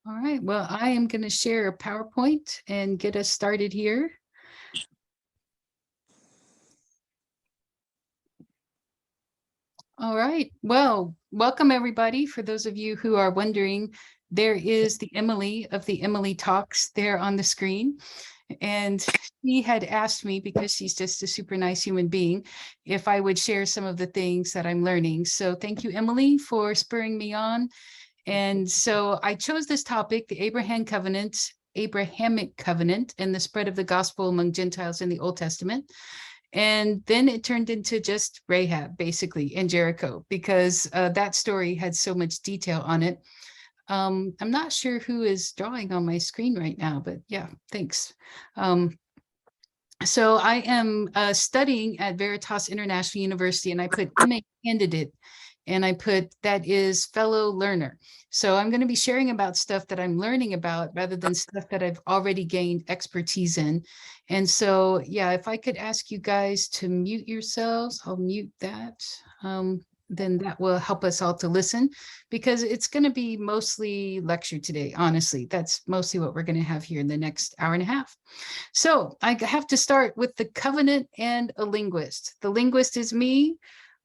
All right, well, I am going to share a PowerPoint and get us started here. All right, well, welcome everybody. For those of you who are wondering, there is the Emily of the Emily Talks there on the screen. And she had asked me, because she's just a super nice human being, if I would share some of the things that I'm learning. So thank you, Emily, for spurring me on. And so I chose this topic, the Abrahamic covenant, and the spread of the gospel among Gentiles in the Old Testament. And then it turned into just Rahab, basically, and Jericho, because that story had so much detail on it. I'm not sure who is drawing on my screen right now, but yeah, thanks. So I am studying at Veritas International University, and I put MA candidate, and I put that is fellow learner. So I'm going to be sharing about stuff that I'm learning about rather than stuff that I've already gained expertise in. And so, yeah, if I could ask you guys to mute yourselves, I'll mute that. Then that will help us all to listen, because it's going to be mostly lecture today. Honestly, that's mostly what we're going to have here in the next hour and a half. So I have to start with the covenant and a linguist. The linguist is me.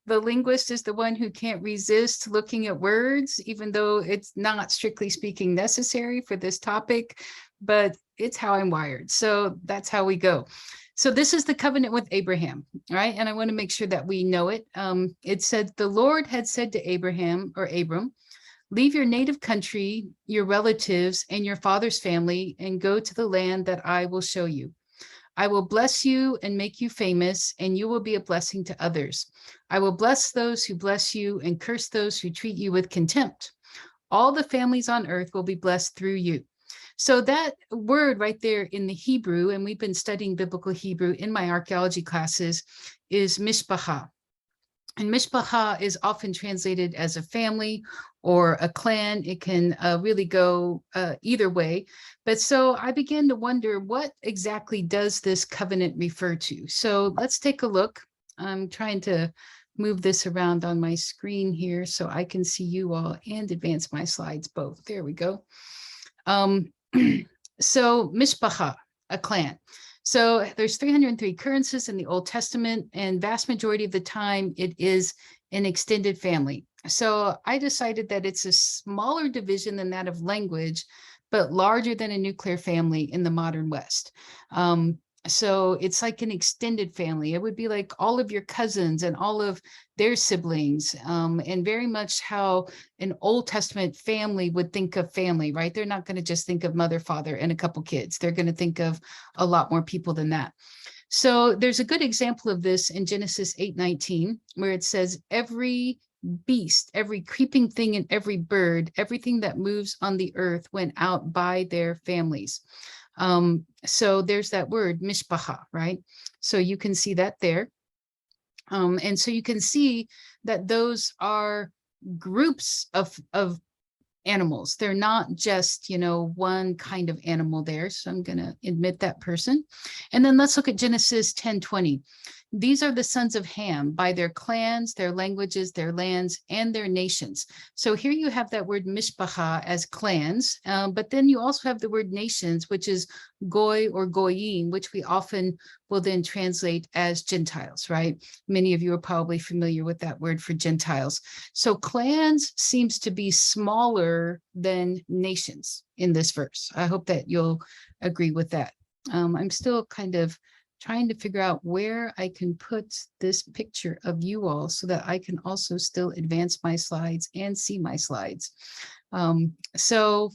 The linguist is the one who can't resist looking at words, even though it's not strictly speaking necessary for this topic, but it's how I'm wired. So that's how we go. So this is the covenant with Abraham, right? And I want to make sure that we know it. It said, the Lord had said to Abraham, or Abram, leave your native country, your relatives, and your father's family, and go to the land that I will show you. I will bless you and make you famous, and you will be a blessing to others. I will bless those who bless you and curse those who treat you with contempt. All the families on earth will be blessed through you. So that word right there in the Hebrew, and we've been studying biblical Hebrew in my archaeology classes, is mishpacha. And mishpacha is often translated as a family or a clan. It can really go either way. But so I began to wonder, what exactly does this covenant refer to? So let's take a look. I'm trying to move this around on my screen here so I can see you all and advance my slides both. There we go. So mishpacha, a clan. So there's 303 occurrences in the Old Testament, and vast majority of the time it is an extended family. So I decided that it's a smaller division than that of language, but larger than a nuclear family in the modern West. So it's like an extended family. It would be like all of your cousins and all of their siblings, and very much how an Old Testament family would think of family, right? They're not going to just think of mother, father, and a couple kids. They're going to think of a lot more people than that. So there's a good example of this in Genesis 8:19, where it says, every beast, every creeping thing, and every bird, everything that moves on the earth went out by their families. So there's that word mishpacha, right? So you can see that there. And so you can see that those are groups of animals. They're not just, one kind of animal there. So I'm going to admit that person. And then let's look at Genesis 10:20. These are the sons of Ham by their clans, their languages, their lands, and their nations. So here you have that word mishpacha as clans, but then you also have the word nations, which is goy or goyim, which we often will then translate as Gentiles, right? Many of you are probably familiar with that word for Gentiles. So clans seems to be smaller than nations in this verse. I hope that you'll agree with that. I'm still kind of trying to figure out where I can put this picture of you all so that I can also still advance my slides and see my slides. So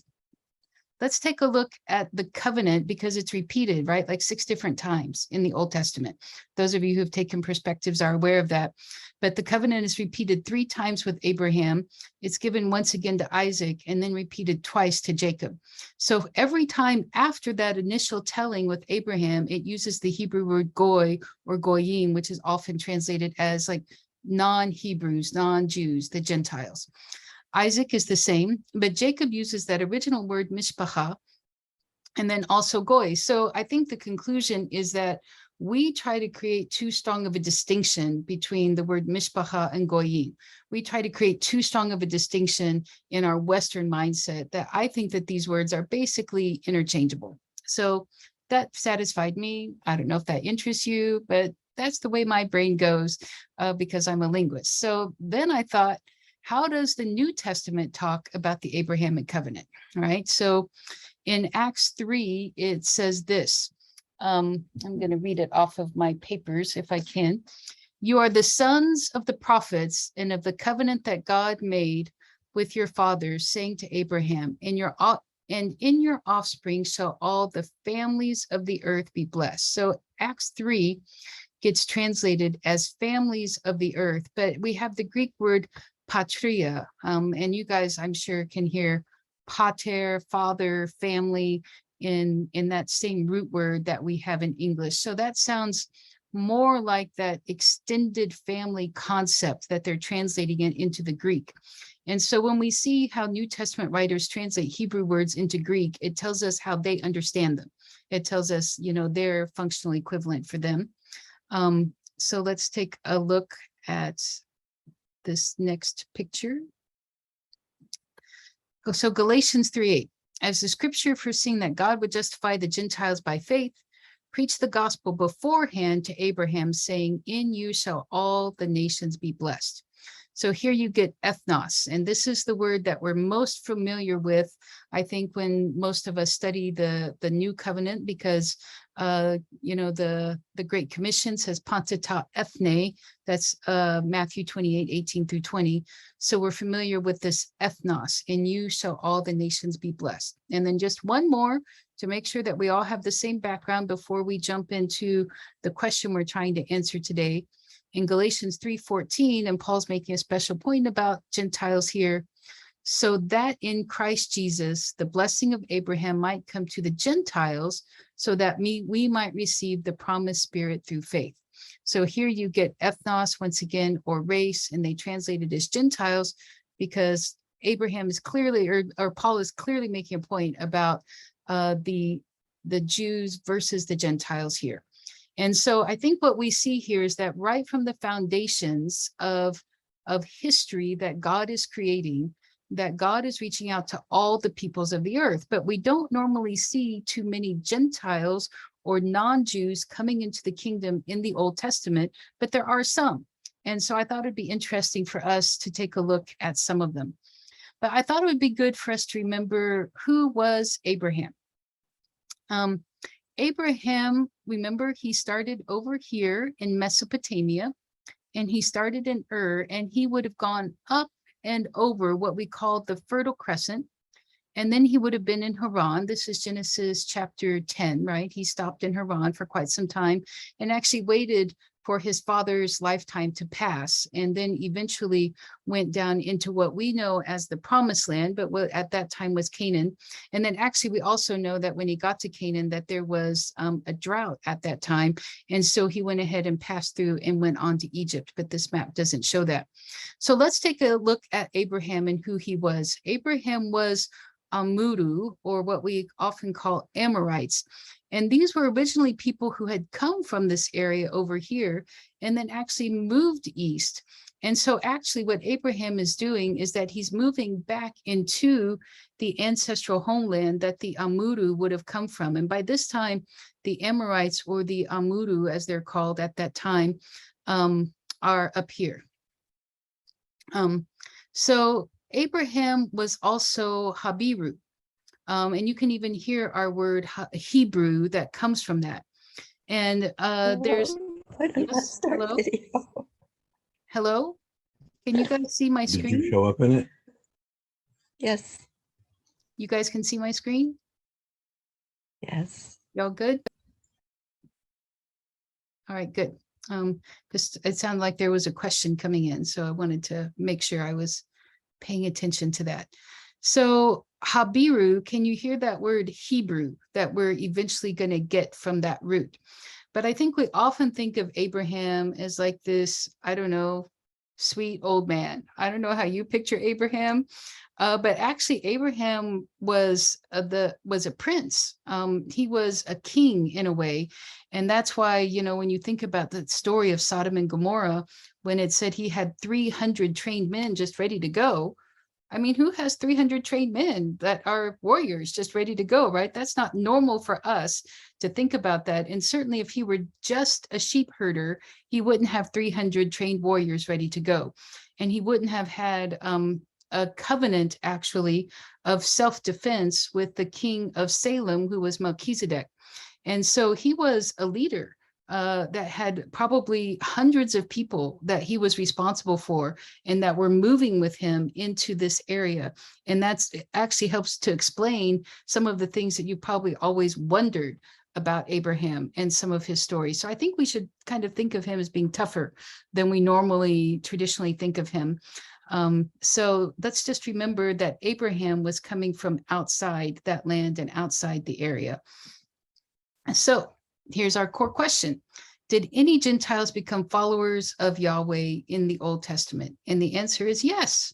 let's take a look at the covenant, because it's repeated, right? Like 6 different times in the Old Testament. Those of you who have taken perspectives are aware of that. But the covenant is repeated 3 times with Abraham. It's given once again to Isaac, and then repeated twice to Jacob. So every time after that initial telling with Abraham, it uses the Hebrew word goy or goyim, which is often translated as like non-Hebrews, non-Jews, the Gentiles. Isaac is the same, but Jacob uses that original word mishpacha and then also goy. So I think the conclusion is that we try to create too strong of a distinction between the word mishpacha and goyim. We try to create too strong of a distinction in our Western mindset that I think that these words are basically interchangeable. So that satisfied me. I don't know if that interests you, but that's the way my brain goes because I'm a linguist. So then I thought, how does the New Testament talk about the Abrahamic covenant, right? So in Acts 3, it says this. I'm going to read it off of my papers if I can. You are the sons of the prophets and of the covenant that God made with your fathers, saying to Abraham, in your offspring shall all the families of the earth be blessed. So Acts 3 gets translated as families of the earth, but we have the Greek word patria, and you guys, I'm sure, can hear pater, father, family, in that same root word that we have in English. So that sounds more like that extended family concept that they're translating it into the Greek. And so when we see how New Testament writers translate Hebrew words into Greek, it tells us how they understand them. It tells us, their functional equivalent for them. So let's take a look at this next picture. So Galatians 3:8, as the scripture foreseeing that God would justify the Gentiles by faith, preached the gospel beforehand to Abraham, saying, in you shall all the nations be blessed. So here you get ethnos, and this is the word that we're most familiar with, I think, when most of us study the New Covenant, because the Great Commission says pantata ethne, that's Matthew 28:18-20. So we're familiar with this ethnos, in you shall all the nations be blessed. And then just one more to make sure that we all have the same background before we jump into the question we're trying to answer today. In Galatians 3:14, and Paul's making a special point about Gentiles here, so that in Christ Jesus, the blessing of Abraham might come to the Gentiles, so that we might receive the promised Spirit through faith. So here you get ethnos once again, or race, and they translate it as Gentiles because Abraham is clearly, or Paul is clearly making a point about the Jews versus the Gentiles here. And so I think what we see here is that right from the foundations of history that God is creating, that God is reaching out to all the peoples of the earth, but we don't normally see too many Gentiles or non-Jews coming into the kingdom in the Old Testament, but there are some. And so I thought it'd be interesting for us to take a look at some of them. But I thought it would be good for us to remember, who was Abraham? Abraham, remember, he started over here in Mesopotamia, and he started in Ur, and he would have gone up and over what we call the Fertile Crescent, and then he would have been in Haran. This is Genesis chapter 10, right? He stopped in Haran for quite some time and actually waited for his father's lifetime to pass, and then eventually went down into what we know as the Promised Land, but what at that time was Canaan. And then actually we also know that when he got to Canaan, that there was a drought at that time. And so he went ahead and passed through and went on to Egypt, but this map doesn't show that. So let's take a look at Abraham and who he was. Abraham was Amuru, or what we often call Amorites. And these were originally people who had come from this area over here and then actually moved east. And so actually what Abraham is doing is that he's moving back into the ancestral homeland that the Amuru would have come from. And by this time, the Amorites, or the Amuru as they're called at that time, are up here. So Abraham was also Habiru. And you can even hear our word Hebrew that comes from that. And there's, yes, hello? Hello? Can you guys see my screen? Did you show up in it? Yes. You guys can see my screen? Yes. Y'all good? All right, good. Because it sounded like there was a question coming in, so I wanted to make sure I was paying attention to that. So Habiru, can you hear that word Hebrew that we're eventually going to get from that root? But I think we often think of Abraham as like this, I don't know, sweet old man. I don't know how you picture Abraham, but actually Abraham was a prince. He was a king in a way, and that's why, you know, when you think about the story of Sodom and Gomorrah, when it said he had 300 trained men just ready to go. I mean, who has 300 trained men that are warriors just ready to go, right? That's not normal for us to think about that. And certainly if he were just a sheep herder, he wouldn't have 300 trained warriors ready to go. And he wouldn't have had a covenant, actually, of self-defense with the king of Salem, who was Melchizedek. And so he was a leader that had probably hundreds of people that he was responsible for and that were moving with him into this area. And that's actually helps to explain some of the things that you probably always wondered about Abraham and some of his stories. So I think we should kind of think of him as being tougher than we normally traditionally think of him. So let's just remember that Abraham was coming from outside that land and outside the area. So here's our core question. Did any Gentiles become followers of Yahweh in the Old Testament? And the answer is yes.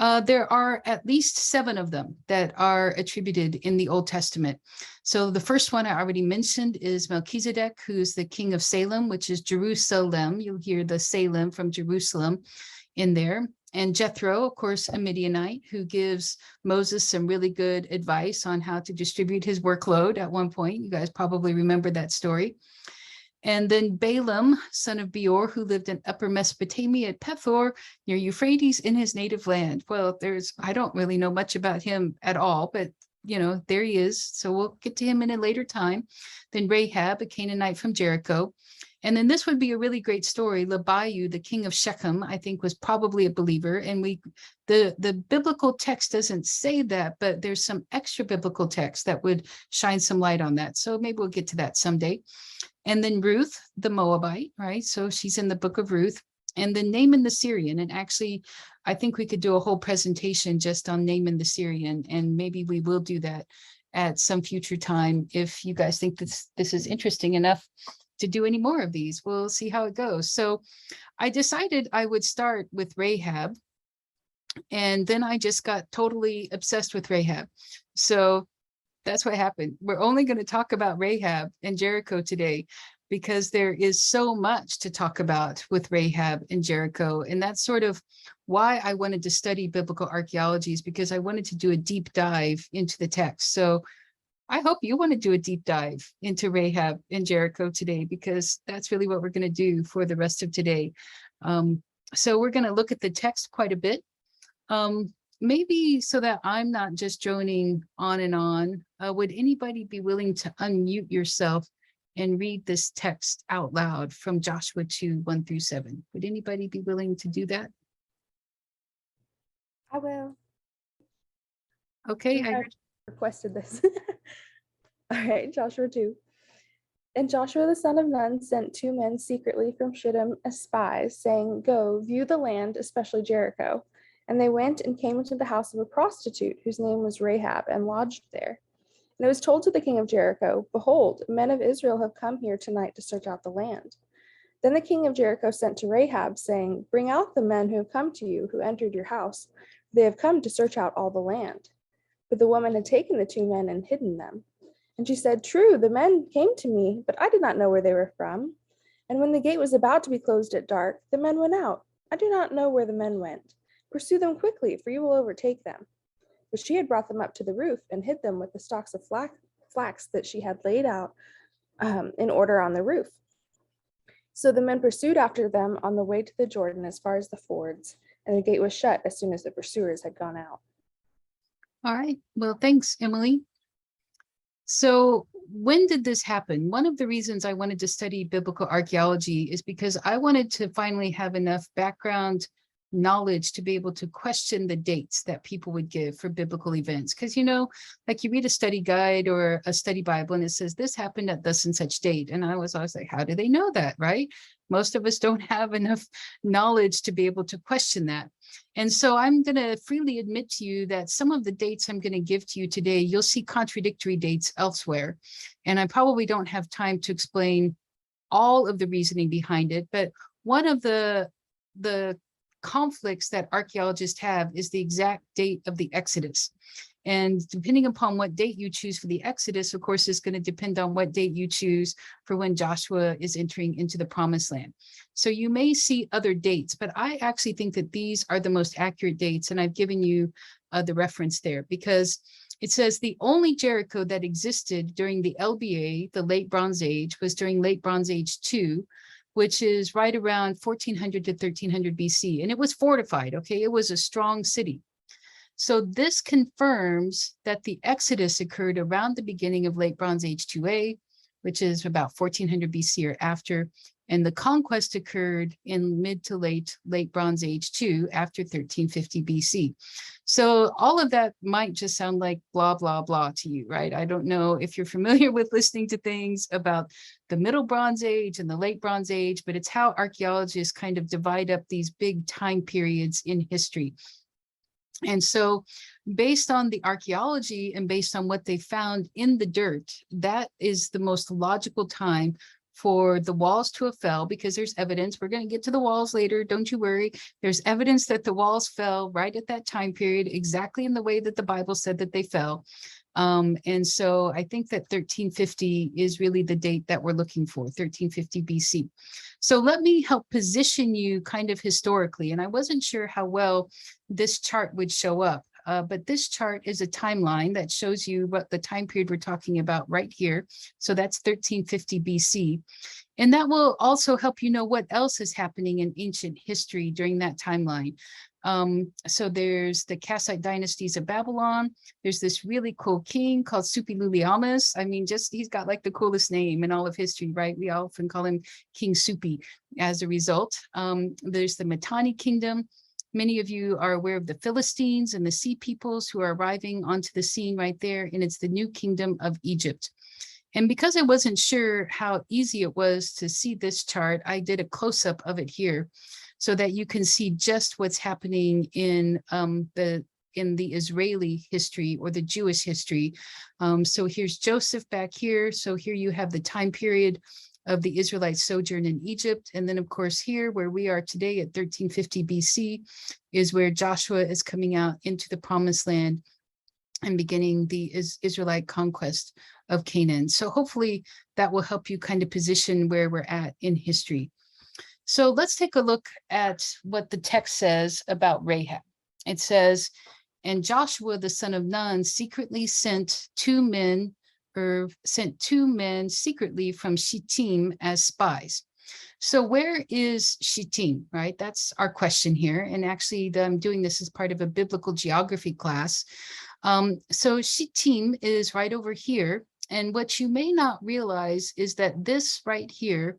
There are at least 7 of them that are attributed in the Old Testament. So the first one I already mentioned is Melchizedek, who's the king of Salem, which is Jerusalem. You'll hear the Salem from Jerusalem in there. And Jethro, of course, a Midianite, who gives Moses some really good advice on how to distribute his workload at one point. You guys probably remember that story. And then Balaam, son of Beor, who lived in Upper Mesopotamia at Pethor, near Euphrates, in his native land. Well, I don't really know much about him at all, but you know, there he is. So we'll get to him in a later time. Then Rahab, a Canaanite from Jericho. And then this would be a really great story. Labayu, the king of Shechem, I think was probably a believer. And the biblical text doesn't say that, but there's some extra biblical text that would shine some light on that. So maybe we'll get to that someday. And then Ruth, the Moabite, right? So she's in the book of Ruth. And then Naaman the Syrian. And actually, I think we could do a whole presentation just on Naaman the Syrian. And maybe we will do that at some future time if you guys think this is interesting enough to do any more of these. We'll see how it goes. So I decided I would start with Rahab, and then I just got totally obsessed with Rahab. So that's what happened. We're only going to talk about Rahab and Jericho today because there is so much to talk about with Rahab and Jericho. And that's sort of why I wanted to study biblical archaeology, is because I wanted to do a deep dive into the text. So I hope you want to do a deep dive into Rahab and Jericho today, because that's really what we're going to do for the rest of today. So we're going to look at the text quite a bit. Maybe so that I'm not just droning on and on, would anybody be willing to unmute yourself and read this text out loud from Joshua 2, 1-7? Would anybody be willing to do that? I will. Okay, I requested this. All right, Joshua 2. And Joshua the son of Nun sent 2 men secretly from Shittim as spies, saying, "Go, view the land, especially Jericho." And they went and came into the house of a prostitute, whose name was Rahab, and lodged there. And it was told to the king of Jericho, "Behold, men of Israel have come here tonight to search out the land." Then the king of Jericho sent to Rahab, saying, "Bring out the men who have come to you, who entered your house. They have come to search out all the land." But the woman had taken the 2 men and hidden them. And she said, "True, the men came to me, but I did not know where they were from. And when the gate was about to be closed at dark, the men went out. I do not know where the men went. Pursue them quickly, for you will overtake them." But she had brought them up to the roof and hid them with the stalks of flax that she had laid out in order on the roof. So the men pursued after them on the way to the Jordan as far as the fords, and the gate was shut as soon as the pursuers had gone out. All right. Well, thanks, Emily. So when did this happen? One of the reasons I wanted to study biblical archaeology is because I wanted to finally have enough background knowledge to be able to question the dates that people would give for biblical events. Because, you know, like you read a study guide or a study Bible and it says this happened at thus and such date. And I was always like, how do they know that, right? Most of us don't have enough knowledge to be able to question that. And so I'm going to freely admit to you that some of the dates I'm going to give to you today, you'll see contradictory dates elsewhere. And I probably don't have time to explain all of the reasoning behind it. But one of the conflicts that archaeologists have is the exact date of the Exodus. And depending upon what date you choose for the Exodus, of course, is going to depend on what date you choose for when Joshua is entering into the promised land. So you may see other dates, but I actually think that these are the most accurate dates. And I've given you the reference there because it says the only Jericho that existed during the LBA, the Late Bronze Age, was during Late Bronze Age 2, which is right around 1400 to 1300 BC. And it was fortified, okay? It was a strong city. So this confirms that the Exodus occurred around the beginning of Late Bronze Age 2A, which is about 1400 BC or after, and the conquest occurred in mid to late Bronze Age 2 after 1350 BC. So all of that might just sound like blah, blah, blah to you, right? I don't know if you're familiar with listening to things about the Middle Bronze Age and the Late Bronze Age, but it's how archaeologists kind of divide up these big time periods in history. And so based on the archaeology and based on what they found in the dirt, that is the most logical time for the walls to have fell, because there's evidence. We're going to get to the walls later. Don't you worry. There's evidence that the walls fell right at that time period, exactly in the way that the Bible said that they fell. And so I think that 1350 is really the date that we're looking for, 1350 BC. So let me help position you kind of historically. And I wasn't sure how well this chart would show up, but this chart is a timeline that shows you what the time period we're talking about right here. So that's 1350 BC. And that will also help you know what else is happening in ancient history during that timeline. So there's the Kassite dynasties of Babylon. There's this really cool king called Suppiluliamus. I mean, just he's got like the coolest name in all of history, right? We often call him King Suppi as a result. There's the Mitanni kingdom. Many of you are aware of the Philistines and the sea peoples who are arriving onto the scene right there, and it's the new kingdom of Egypt. And because I wasn't sure how easy it was to see this chart, I did a close-up of it here so that you can see just what's happening in the Israeli history or the Jewish history. So here's Joseph back here. So here you have the time period of the Israelite sojourn in Egypt. And then of course here where we are today at 1350 BC is where Joshua is coming out into the promised land and beginning the Israelite conquest of Canaan. So hopefully that will help you kind of position where we're at in history. So let's take a look at what the text says about Rahab. It says, and Joshua, the son of Nun, secretly sent two men secretly from Shittim as spies. So where is Shittim, right? That's our question here. And actually I'm doing this as part of a biblical geography class. So Shittim is right over here. And what you may not realize is that this right here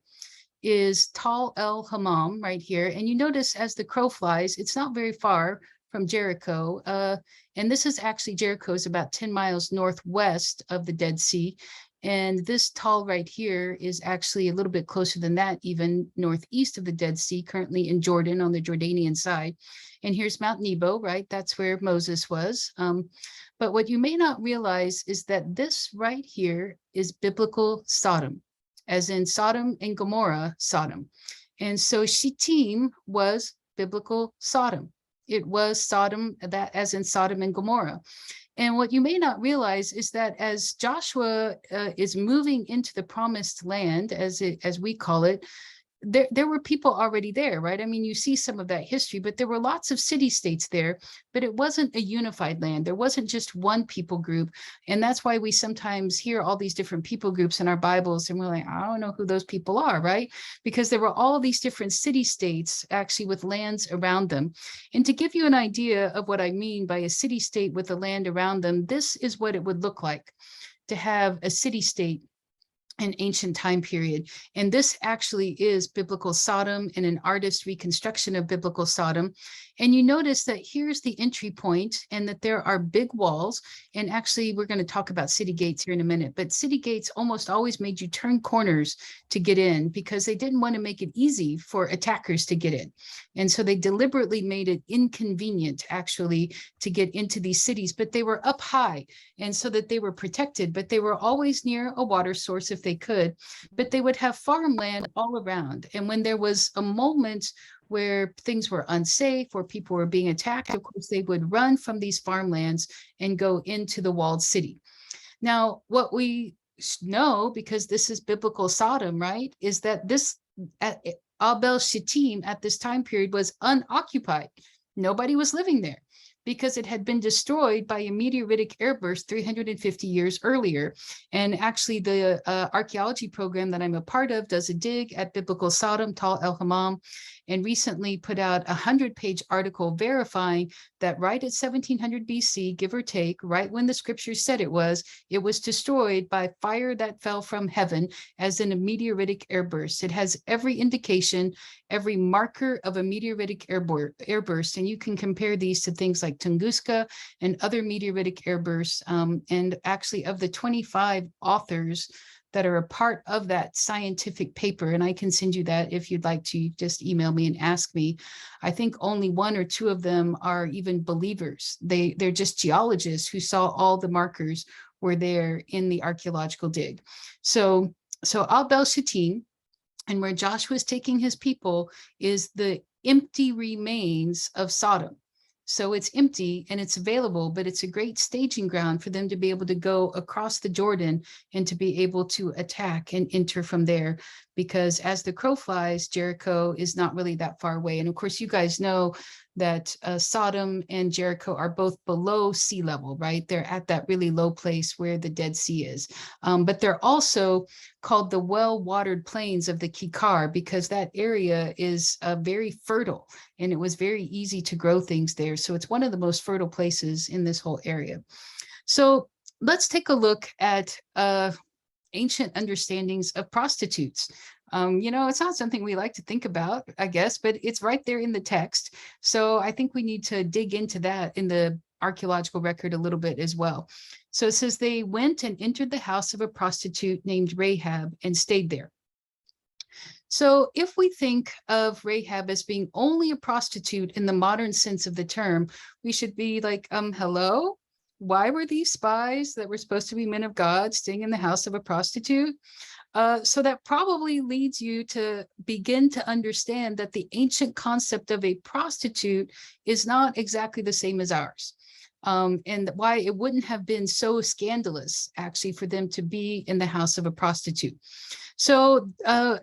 is Tal El Hammam right here. And you notice as the crow flies, it's not very far from Jericho. And this is actually, Jericho is about 10 miles northwest of the Dead Sea. And this Tal right here is actually a little bit closer than that, even northeast of the Dead Sea, currently in Jordan on the Jordanian side. And here's Mount Nebo, right? That's where Moses was. But what you may not realize is that this right here is biblical Sodom, as in Sodom and Gomorrah, Sodom. And so Shittim was biblical Sodom. It was Sodom, that as in Sodom and Gomorrah. And what you may not realize is that as Joshua is moving into the promised land, as we call it, there were people already there, right? I mean, you see some of that history, but there were lots of city-states there, but it wasn't a unified land. There wasn't just one people group. And that's why we sometimes hear all these different people groups in our Bibles, and we're like, I don't know who those people are, right? Because there were all these different city-states actually with lands around them. And to give you an idea of what I mean by a city-state with a land around them, this is what it would look like to have a city-state an ancient time period. And this actually is biblical Sodom and an artist's reconstruction of biblical Sodom. And you notice that here's the entry point and that there are big walls. And actually, we're going to talk about city gates here in a minute, but city gates almost always made you turn corners to get in because they didn't want to make it easy for attackers to get in. And so they deliberately made it inconvenient actually to get into these cities, but they were up high and so that they were protected, but they were always near a water source if they could, but they would have farmland all around. And when there was a moment where things were unsafe or people were being attacked, of course, they would run from these farmlands and go into the walled city. Now, what we know, because this is biblical Sodom, right, is that this Abel Shittim at this time period was unoccupied. Nobody was living there because it had been destroyed by a meteoritic airburst 350 years earlier. And actually, the archaeology program that I'm a part of does a dig at biblical Sodom, Tal El Hammam, and recently put out a 100-page article verifying that right at 1700 BC, give or take, right when the scriptures said it was destroyed by fire that fell from heaven as in a meteoritic airburst. It has every indication, every marker of a meteoritic airburst, and you can compare these to things like Tunguska and other meteoritic airbursts. And actually, of the 25 authors that are a part of that scientific paper, and I can send you that if you'd like to, just email me and ask me. I think only 1 or 2 of them are even believers. They're just geologists who saw all the markers were there in the archaeological dig. So Abel Shittim, and where Joshua is taking his people, is the empty remains of Sodom. So it's empty and it's available, but it's a great staging ground for them to be able to go across the Jordan and to be able to attack and enter from there. Because as the crow flies, Jericho is not really that far away. And of course, you guys know that Sodom and Jericho are both below sea level, right? They're at that really low place where the Dead Sea is. But they're also called the well-watered plains of the Kikar because that area is very fertile and it was very easy to grow things there. So it's one of the most fertile places in this whole area. So let's take a look at ancient understandings of prostitutes. It's not something we like to think about, I guess, but it's right there in the text. So I think we need to dig into that in the archaeological record a little bit as well. So it says they went and entered the house of a prostitute named Rahab and stayed there. So if we think of Rahab as being only a prostitute in the modern sense of the term, we should be like, hello? Why were these spies that were supposed to be men of God staying in the house of a prostitute? So that probably leads you to begin to understand that the ancient concept of a prostitute is not exactly the same as ours. And why it wouldn't have been so scandalous, actually, for them to be in the house of a prostitute. So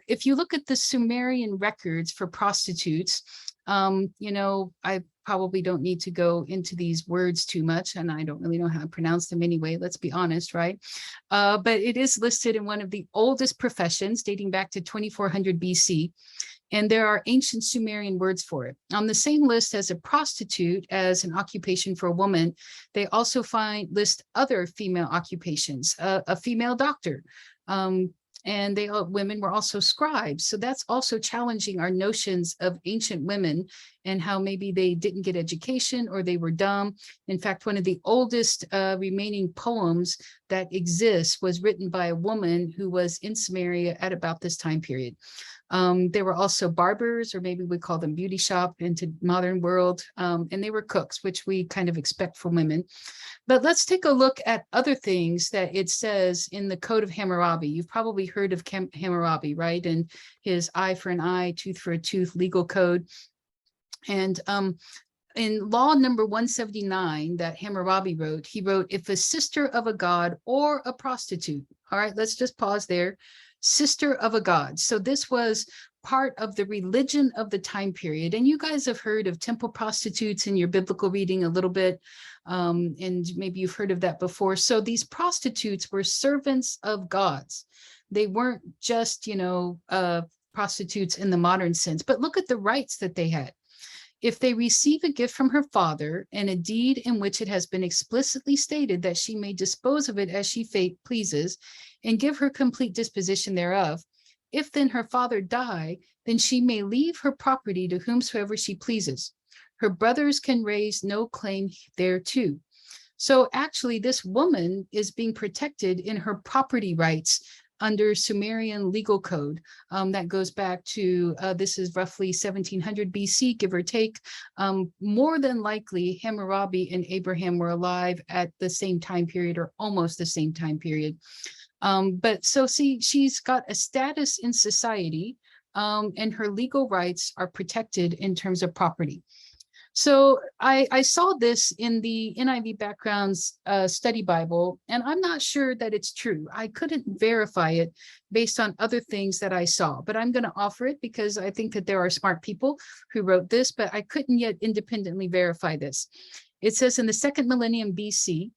if you look at the Sumerian records for prostitutes, I probably don't need to go into these words too much, and I don't really know how to pronounce them anyway, let's be honest, right? But it is listed in one of the oldest professions dating back to 2400 BC. And there are ancient Sumerian words for it. On the same list as a prostitute as an occupation for a woman, they also list other female occupations, a female doctor, and women were also scribes. So that's also challenging our notions of ancient women and how maybe they didn't get education or they were dumb. In fact, one of the oldest remaining poems that exists was written by a woman who was in Samaria at about this time period. There were also barbers, or maybe we call them beauty shop into modern world, and they were cooks, which we kind of expect from women. But let's take a look at other things that it says in the Code of Hammurabi. You've probably heard of Hammurabi, right? And his eye for an eye, tooth for a tooth legal code. And in law number 179 that Hammurabi wrote, he wrote, if a sister of a god or a prostitute, all right, let's just pause there, sister of a god. So this was part of the religion of the time period. And you guys have heard of temple prostitutes in your biblical reading a little bit, and maybe you've heard of that before. So these prostitutes were servants of gods. They weren't just, prostitutes in the modern sense, but look at the rights that they had. If they receive a gift from her father and a deed in which it has been explicitly stated that she may dispose of it as she pleases and give her complete disposition thereof, if then her father die, then she may leave her property to whomsoever she pleases. Her brothers can raise no claim thereto. So actually, this woman is being protected in her property rights under Sumerian legal code that goes back to, this is roughly 1700 BC, give or take. More than likely, Hammurabi and Abraham were alive at the same time period or almost the same time period. But so see, she's got a status in society and her legal rights are protected in terms of property. So I saw this in the NIV Backgrounds Study Bible, and I'm not sure that it's true. I couldn't verify it based on other things that I saw, but I'm going to offer it because I think that there are smart people who wrote this, but I couldn't yet independently verify this. It says in the 2nd millennium BC,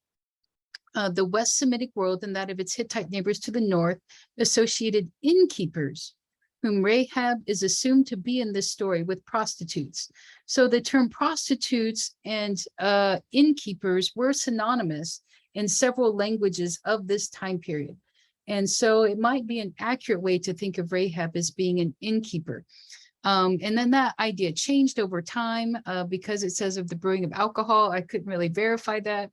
the West Semitic world and that of its Hittite neighbors to the north associated innkeepers, whom Rahab is assumed to be in this story, with prostitutes. So the term prostitutes and innkeepers were synonymous in several languages of this time period. And so it might be an accurate way to think of Rahab as being an innkeeper. And then that idea changed over time because it says of the brewing of alcohol. I couldn't really verify that.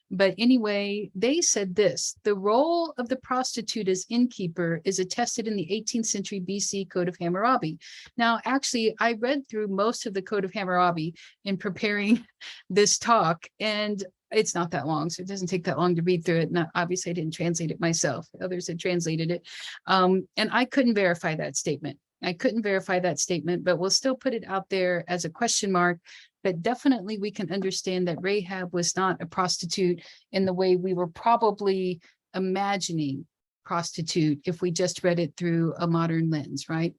But anyway, they said this: the role of the prostitute as innkeeper is attested in the 18th century BC Code of Hammurabi. Now, actually, I read through most of the Code of Hammurabi in preparing this talk, and it's not that long, so it doesn't take that long to read through it. And obviously, I didn't translate it myself. Others had translated it. And I couldn't verify that statement. But we'll still put it out there as a question mark. But definitely we can understand that Rahab was not a prostitute in the way we were probably imagining prostitute if we just read it through a modern lens, right?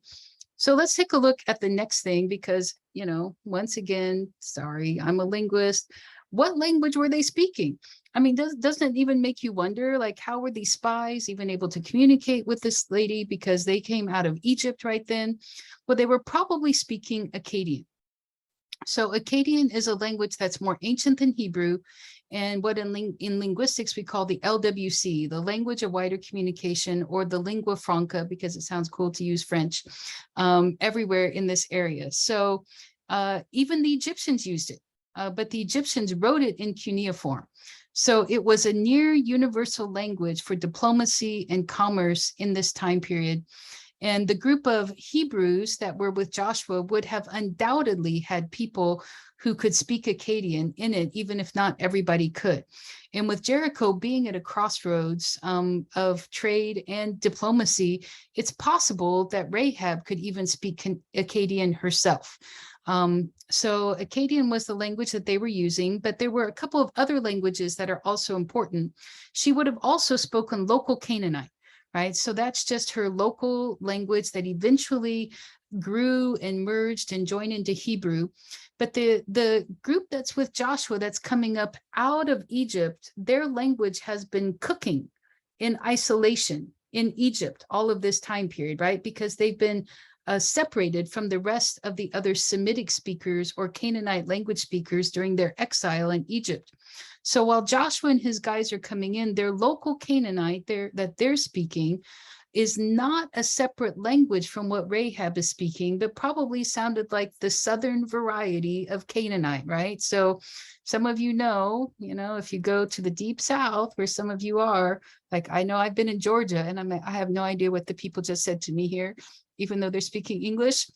So let's take a look at the next thing because, you know, once again, sorry, I'm a linguist. What language were they speaking? I mean, doesn't it even make you wonder, like, how were these spies even able to communicate with this lady because they came out of Egypt right then? Well, they were probably speaking Akkadian. So Akkadian is a language that's more ancient than Hebrew, and what in linguistics we call the LWC, the language of wider communication, or the lingua franca, because it sounds cool to use French, everywhere in this area. So even the Egyptians used it, but the Egyptians wrote it in cuneiform. So it was a near universal language for diplomacy and commerce in this time period. And the group of Hebrews that were with Joshua would have undoubtedly had people who could speak Akkadian in it, even if not everybody could. And with Jericho being at a crossroads of trade and diplomacy, it's possible that Rahab could even speak Akkadian herself. So Akkadian was the language that they were using, but there were a couple of other languages that are also important. She would have also spoken local Canaanite. Right, so that's just her local language that eventually grew and merged and joined into Hebrew. But the group that's with Joshua that's coming up out of Egypt, their language has been cooking in isolation in Egypt all of this time period, right? Because they've been separated from the rest of the other Semitic speakers or Canaanite language speakers during their exile in Egypt. So while Joshua and his guys are coming in, their local Canaanite that they're speaking is not a separate language from what Rahab is speaking, but probably sounded like the southern variety of Canaanite, right? So some of you know, if you go to the deep south where some of you are, like I know I've been in Georgia and I have no idea what the people just said to me here, even though they're speaking English.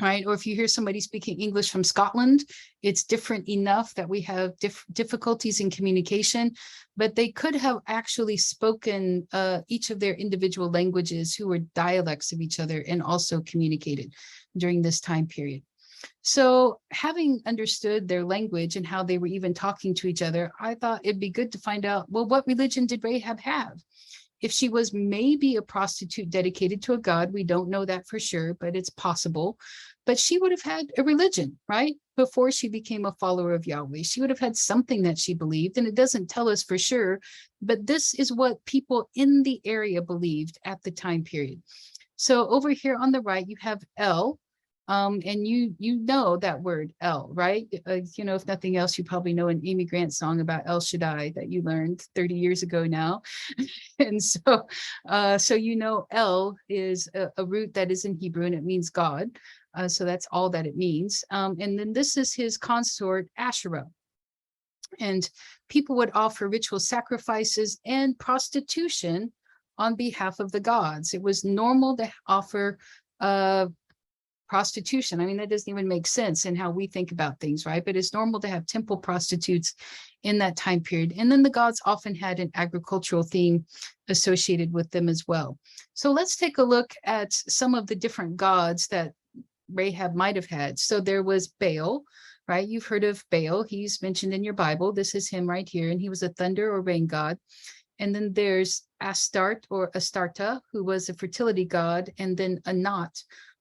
Right? Or if you hear somebody speaking English from Scotland, it's different enough that we have difficulties in communication, but they could have actually spoken each of their individual languages who were dialects of each other and also communicated during this time period. So having understood their language and how they were even talking to each other, I thought it'd be good to find out, well, what religion did Rahab have? If she was maybe a prostitute dedicated to a god, we don't know that for sure, but it's possible. But she would have had a religion, right? Before she became a follower of Yahweh. She would have had something that she believed, and it doesn't tell us for sure, but this is what people in the area believed at the time period. So over here on the right, you have El, and you know that word El, right? If nothing else, you probably know an Amy Grant song about El Shaddai that you learned 30 years ago now. And so El is a root that is in Hebrew and it means God. So that's all that it means. And then this is his consort Asherah. And people would offer ritual sacrifices and prostitution on behalf of the gods. It was normal to offer prostitution. I mean, that doesn't even make sense in how we think about things, right? But it's normal to have temple prostitutes in that time period. And then the gods often had an agricultural theme associated with them as well. So let's take a look at some of the different gods that Rahab might have had. So there was Baal, right? You've heard of Baal. He's mentioned in your Bible. This is him right here. And he was a thunder or rain god. And then there's Astarte or Astarta, who was a fertility god. And then Anat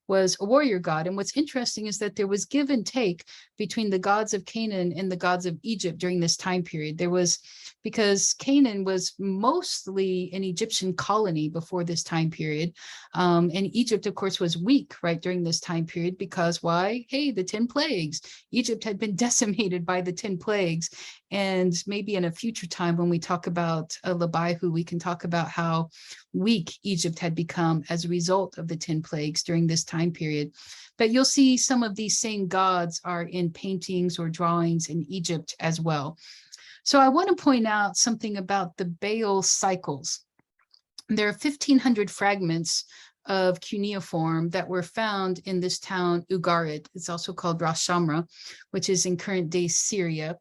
was a warrior god. And what's interesting is that there was give and take between the gods of Canaan and the gods of Egypt during this time period. There was, because Canaan was mostly an Egyptian colony before this time period. And Egypt, of course, was weak, right, during this time period, because why? Hey, the 10 plagues. Egypt had been decimated by the 10 plagues. And maybe in a future time when we talk about Labihu, we can talk about how weak Egypt had become as a result of the 10 plagues during this time period. But you'll see some of these same gods are in paintings or drawings in Egypt as well. So I want to point out something about the Baal cycles. There are 1,500 fragments of cuneiform that were found in this town, Ugarit. It's also called Ras Shamra, which is in current day Syria.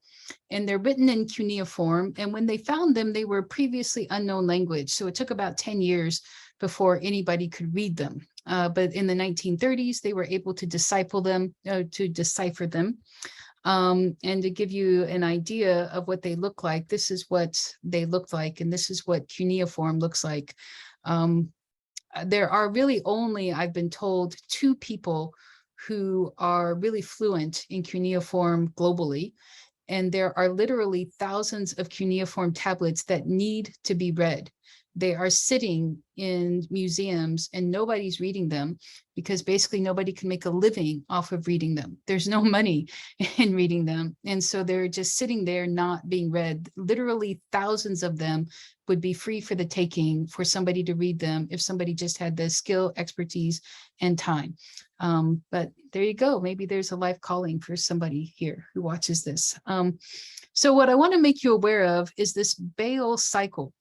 And they're written in cuneiform. And when they found them, they were previously unknown language. So it took about 10 years before anybody could read them. But in the 1930s, they were able to decipher them. And to give you an idea of what they look like, this is what they look like. And this is what cuneiform looks like. There are really only, I've been told, 2 people who are really fluent in cuneiform globally. And there are literally thousands of cuneiform tablets that need to be read. They are sitting in museums and nobody's reading them because basically nobody can make a living off of reading them. There's no money in reading them. And so they're just sitting there not being read. Literally thousands of them would be free for the taking for somebody to read them if somebody just had the skill, expertise, and time. But there you go. Maybe there's a life calling for somebody here who watches this. So what I want to make you aware of is this Baal cycle.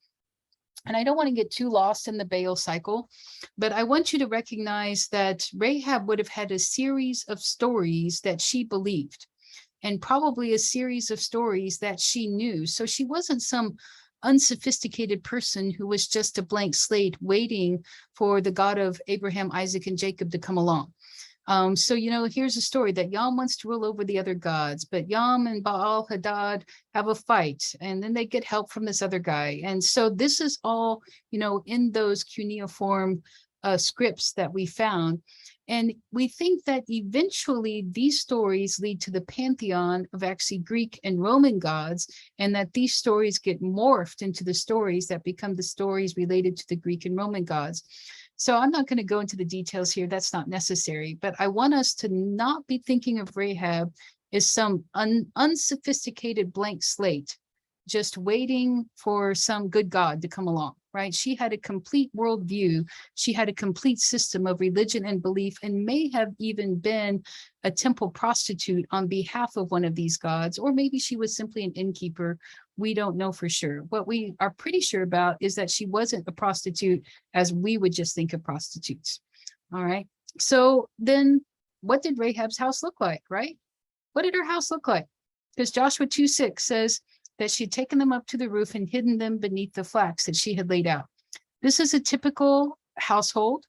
And I don't want to get too lost in the Baal cycle, but I want you to recognize that Rahab would have had a series of stories that she believed, and probably a series of stories that she knew. So she wasn't some unsophisticated person who was just a blank slate waiting for the God of Abraham, Isaac, and Jacob to come along. So, here's a story that Yam wants to rule over the other gods, but Yam and Baal Hadad have a fight, and then they get help from this other guy. And so this is all, in those cuneiform scripts that we found. And we think that eventually these stories lead to the pantheon of actually Greek and Roman gods, and that these stories get morphed into the stories that become the stories related to the Greek and Roman gods. So I'm not going to go into the details here. That's not necessary. But I want us to not be thinking of Rahab as some unsophisticated blank slate, just waiting for some good God to come along, right? She had a complete worldview. She had a complete system of religion and belief, and may have even been a temple prostitute on behalf of one of these gods, or maybe she was simply an innkeeper. We don't know for sure. What we are pretty sure about is that she wasn't a prostitute as we would just think of prostitutes. All right. So then what did Rahab's house look like, right? What did her house look like? Because Joshua 2:6 says that she had taken them up to the roof and hidden them beneath the flax that she had laid out. This is a typical household.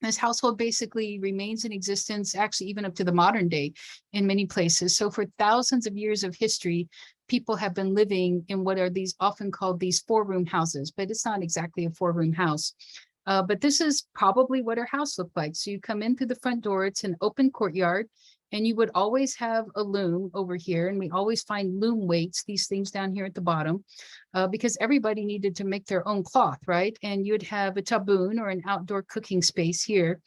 This household basically remains in existence, actually even up to the modern day in many places. So for thousands of years of history, people have been living in what are these often called these 4-room houses, but it's not exactly a 4-room house. But this is probably what her house looked like. So you come in through the front door, it's an open courtyard, and you would always have a loom over here. And we always find loom weights, these things down here at the bottom, because everybody needed to make their own cloth, right? And you'd have a taboon or an outdoor cooking space here.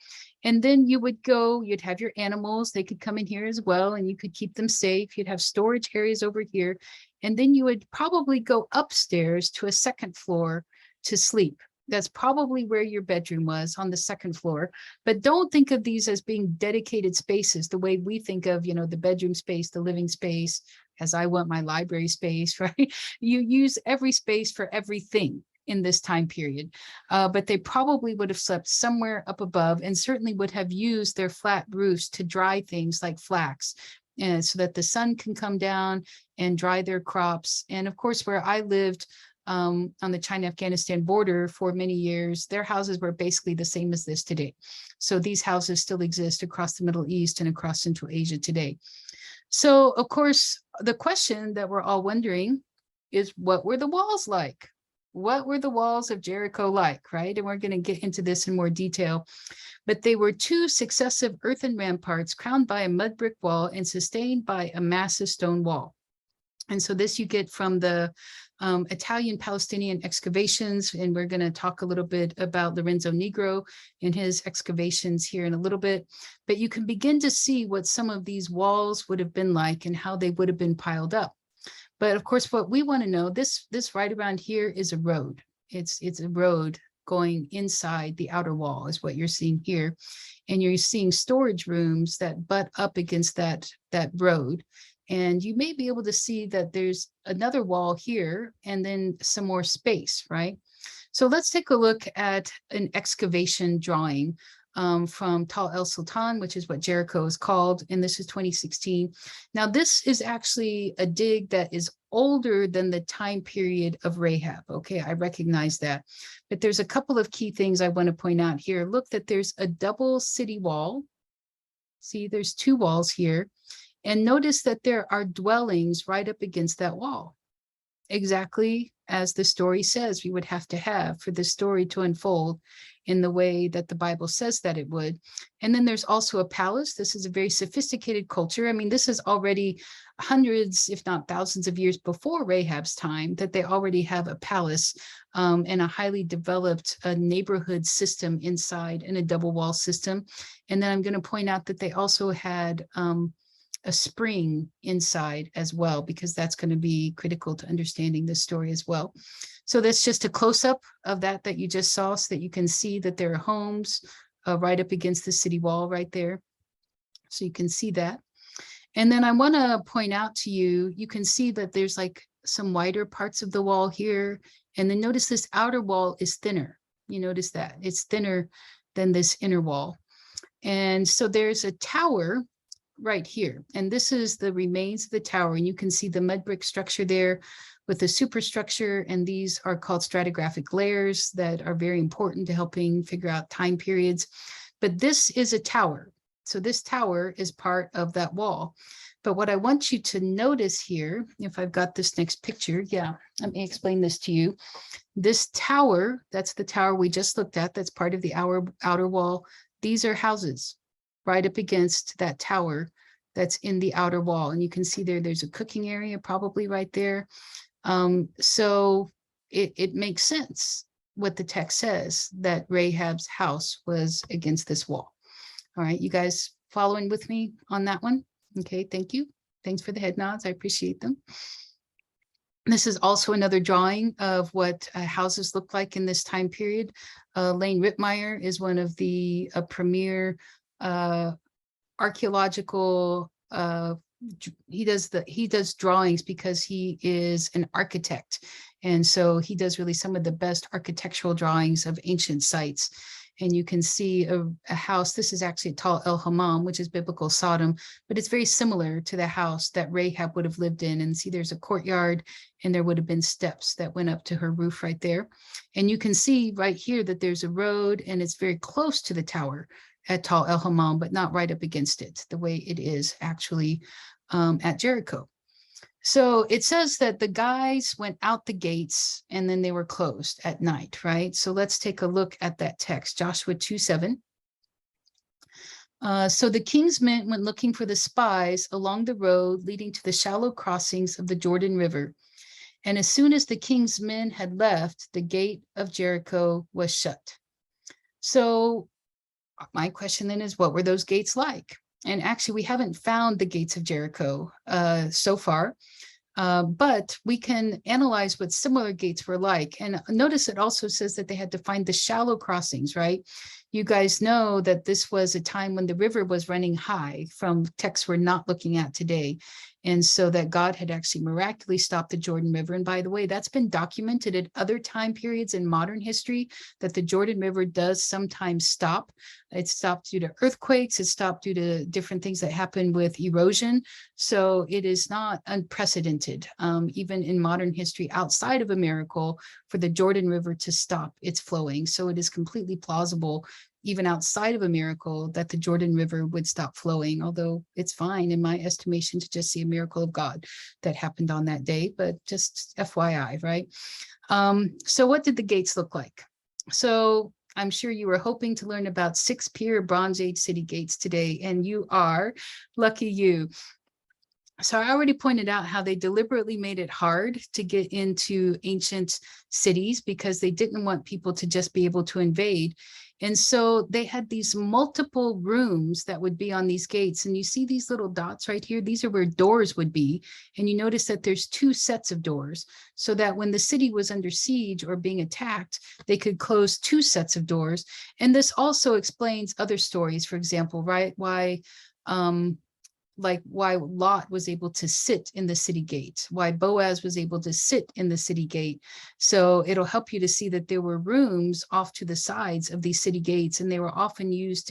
And then you would go, you'd have your animals, they could come in here as well, and you could keep them safe. You'd have storage areas over here. And then you would probably go upstairs to a second floor to sleep. That's probably where your bedroom was, on the second floor. But don't think of these as being dedicated spaces the way we think of, the bedroom space, the living space, as I want my library space, right? You use every space for everything. in this time period, but they probably would have slept somewhere up above and certainly would have used their flat roofs to dry things like flax, and so that the sun can come down and dry their crops. And of course, where I lived on the China-Afghanistan border for many years, their houses were basically the same as this today. So these houses still exist across the Middle East and across Central Asia today. So of course, the question that we're all wondering is, what were the walls like? What were the walls of Jericho like, right? And we're going to get into this in more detail. But they were two successive earthen ramparts crowned by a mud brick wall and sustained by a massive stone wall. And so this you get from the Italian-Palestinian excavations, and we're going to talk a little bit about Lorenzo Negro and his excavations here in a little bit. But you can begin to see what some of these walls would have been like and how they would have been piled up. But of course, what we want to know, this right around here is a road. It's a road going inside the outer wall is what you're seeing here. And you're seeing storage rooms that butt up against that road. And you may be able to see that there's another wall here and then some more space, right? So let's take a look at an excavation drawing from Tal El Sultan, which is what Jericho is called, and this is 2016. Now, this is actually a dig that is older than the time period of Rahab. Okay, I recognize that, but there's a couple of key things I want to point out here. Look that there's a double city wall. See, there's two walls here, and notice that there are dwellings right up against that wall, exactly as the story says we would have to have for the story to unfold in the way that the Bible says that it would. And then there's also a palace. This is a very sophisticated culture. I mean, this is already hundreds, if not thousands of years before Rahab's time, that they already have a palace and a highly developed neighborhood system inside, and a double wall system. And then I'm going to point out that they also had a spring inside as well, because that's going to be critical to understanding this story as well. So that's just a close-up of that you just saw, so that you can see that there are homes right up against the city wall right there. So you can see that. And then I want to point out to you, you can see that there's like some wider parts of the wall here. And then notice this outer wall is thinner. You notice that it's thinner than this inner wall. And so there's a tower right here, and this is the remains of the tower, and you can see the mud brick structure there with the superstructure, and these are called stratigraphic layers that are very important to helping figure out time periods. But this is a tower, so this tower is part of that wall. But what I want you to notice here, if I've got this next picture, yeah, let me explain this to you. This tower, that's the tower we just looked at, that's part of the outer wall. These are houses right up against that tower that's in the outer wall. And you can see there's a cooking area probably right there. So it makes sense what the text says, that Rahab's house was against this wall. All right, you guys following with me on that one? Okay, thank you. Thanks for the head nods, I appreciate them. This is also another drawing of what houses look like in this time period. Lane Rittmeyer is one of the premier archaeological, he does drawings because he is an architect, and so he does really some of the best architectural drawings of ancient sites. And you can see a house. This is actually Tal El Hammam, which is biblical Sodom, but it's very similar to the house that Rahab would have lived in. And see, there's a courtyard, and there would have been steps that went up to her roof right there. And you can see right here that there's a road, and it's very close to the tower at Tal El Hammam, but not right up against it, the way it is actually at Jericho. So it says that the guys went out the gates and then they were closed at night, right? So let's take a look at that text, Joshua 2:7. So the king's men went looking for the spies along the road leading to the shallow crossings of the Jordan River. And as soon as the king's men had left, the gate of Jericho was shut. So my question then is, what were those gates like? And actually, we haven't found the gates of Jericho so far, but we can analyze what similar gates were like. And notice it also says that they had to find the shallow crossings, right? You guys know that this was a time when the river was running high from texts we're not looking at today. And so that God had actually miraculously stopped the Jordan River. And by the way, that's been documented at other time periods in modern history, that the Jordan River does sometimes stop. It stopped due to earthquakes. It stopped due to different things that happen with erosion. So it is not unprecedented, even in modern history outside of a miracle, for the Jordan River to stop its flowing. So it is completely plausible, even outside of a miracle, that the Jordan River would stop flowing, although it's fine in my estimation to just see a miracle of God that happened on that day, but just FYI, right? So what did the gates look like? So I'm sure you were hoping to learn about 6-pier Bronze Age city gates today, and you are. Lucky you. So I already pointed out how they deliberately made it hard to get into ancient cities because they didn't want people to just be able to invade. And so they had these multiple rooms that would be on these gates. And you see these little dots right here. These are where doors would be. And you notice that there's 2 sets of doors, so that when the city was under siege or being attacked, they could close 2 sets of doors. And this also explains other stories, for example, right? Why Lot was able to sit in the city gate, why Boaz was able to sit in the city gate. So it'll help you to see that there were rooms off to the sides of these city gates, and they were often used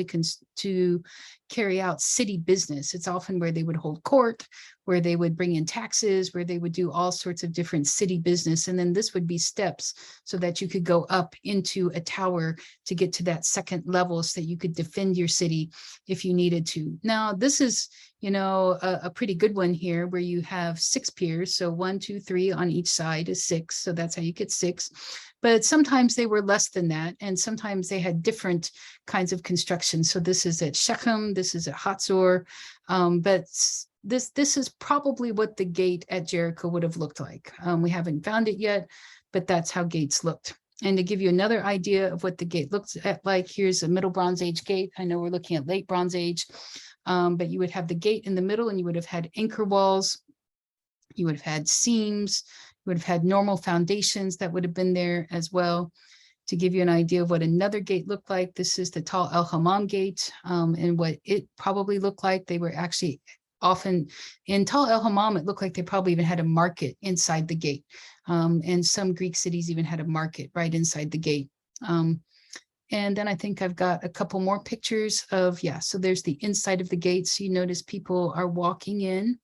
to carry out city business. It's often where they would hold court, where they would bring in taxes, where they would do all sorts of different city business. And then this would be steps so that you could go up into a tower to get to that second level so that you could defend your city if you needed to. Now, this is, a pretty good one here where you have 6 piers. So 1, 2, 3 on each side is 6. So that's how you get 6. But sometimes they were less than that. And sometimes they had different kinds of construction. So this is at Shechem, this is at Hatzor. But this is probably what the gate at Jericho would have looked like. We haven't found it yet, but that's how gates looked. And to give you another idea of what the gate looks like, here's a Middle Bronze Age gate. I know we're looking at Late Bronze Age, but you would have the gate in the middle, and you would have had anchor walls. You would have had seams. You would have had normal foundations that would have been there as well. To give you an idea of what another gate looked like, this is the Tal El Hammam gate, and what it probably looked like. They were actually often in Tal El Hammam, it looked like they probably even had a market inside the gate. And some Greek cities even had a market right inside the gate. And then I think I've got a couple more pictures of, so there's the inside of the gate. So you notice people are walking in,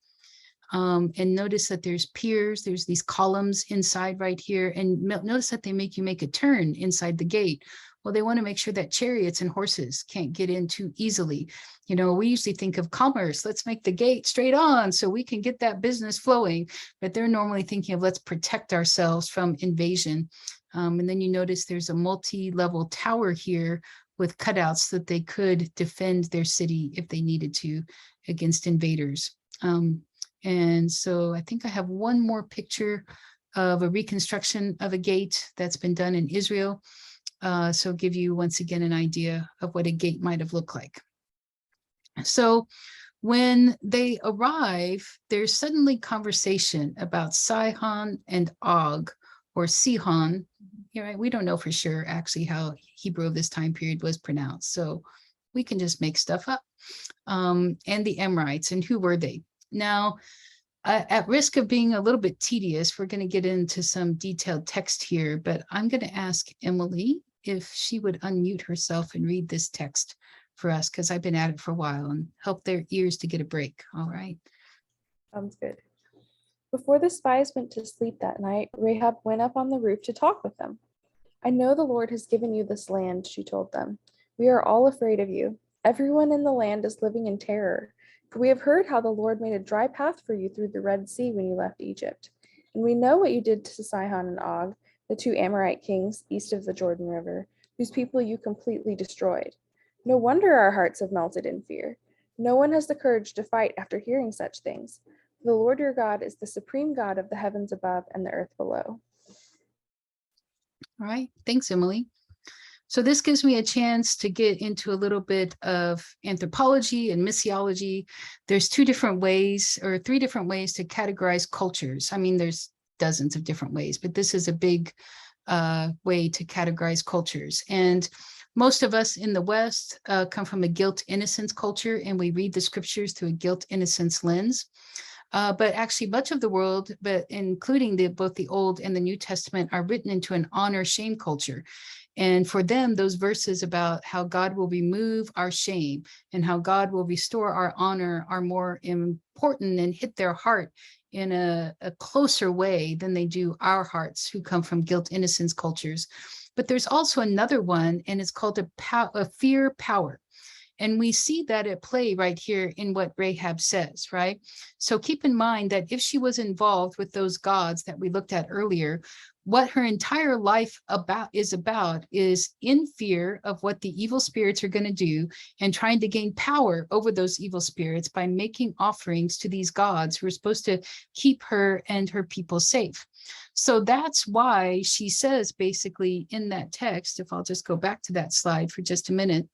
and notice that there's piers, there's these columns inside right here. And notice that they make you make a turn inside the gate. Well, they want to make sure that chariots and horses can't get in too easily. We usually think of commerce. Let's make the gate straight on so we can get that business flowing. But they're normally thinking of let's protect ourselves from invasion. And then you notice there's a multi-level tower here with cutouts so that they could defend their city if they needed to against invaders. And so I think I have one more picture of a reconstruction of a gate that's been done in Israel. So give you once again an idea of what a gate might have looked like. So when they arrive, there's suddenly conversation about Sihon and Og, or Sihon. Right? We don't know for sure actually how Hebrew of this time period was pronounced. So we can just make stuff up. And the Amorites, and who were they? Now, at risk of being a little bit tedious, we're going to get into some detailed text here, but I'm going to ask Emily if she would unmute herself and read this text for us, because I've been at it for a while, and help their ears to get a break. All right. Sounds good. Before the spies went to sleep that night, Rahab went up on the roof to talk with them. I know the Lord has given you this land, she told them. We are all afraid of you. Everyone in the land is living in terror. For we have heard how the Lord made a dry path for you through the Red Sea when you left Egypt. And we know what you did to Sihon and Og, the 2 Amorite kings east of the Jordan River, whose people you completely destroyed. No wonder our hearts have melted in fear. No one has the courage to fight after hearing such things. The Lord your God is the supreme God of the heavens above and the earth below. All right. Thanks, Emily. So this gives me a chance to get into a little bit of anthropology and missiology. There's 2 different ways, or 3 different ways to categorize cultures. I mean, there's dozens of different ways, but this is a big way to categorize cultures. And Most of us in the West come from a guilt innocence culture, and we read the scriptures through a guilt innocence lens. But actually much of the world, but including both the Old and the New Testament, are written into an honor shame culture. And for them, those verses about how God will remove our shame and how God will restore our honor are more important and hit their heart in a closer way than they do our hearts who come from guilt innocence cultures. But there's also another one, and it's called a fear power. And we see that at play right here in what Rahab says, right? So keep in mind that if she was involved with those gods that we looked at earlier, what her entire life is in fear of what the evil spirits are going to do and trying to gain power over those evil spirits by making offerings to these gods who are supposed to keep her and her people safe. So that's why she says basically in that text, if I'll just go back to that slide for just a minute,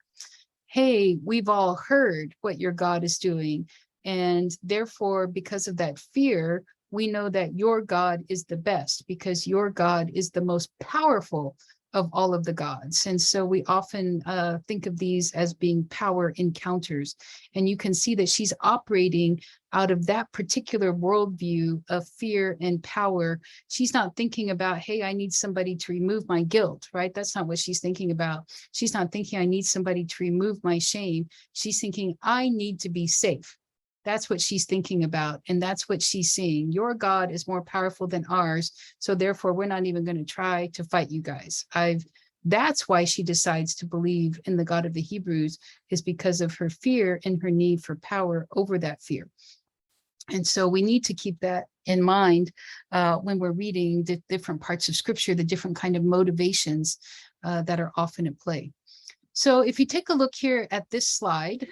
hey, we've all heard what your God is doing. And therefore, because of that fear, we know that your God is the best because your God is the most powerful of all of the gods. And so we often think of these as being power encounters. And you can see that she's operating out of that particular worldview of fear and power. She's not thinking about, hey, I need somebody to remove my guilt, right? That's not what she's thinking about. She's not thinking I need somebody to remove my shame. She's thinking I need to be safe. That's what she's thinking about. And that's what she's seeing. Your God is more powerful than ours. So therefore, we're not even going to try to fight you guys. That's why she decides to believe in the God of the Hebrews, is because of her fear and her need for power over that fear. And so we need to keep that in mind when we're reading the different parts of scripture, the different kind of motivations that are often at play. So if you take a look here at this slide,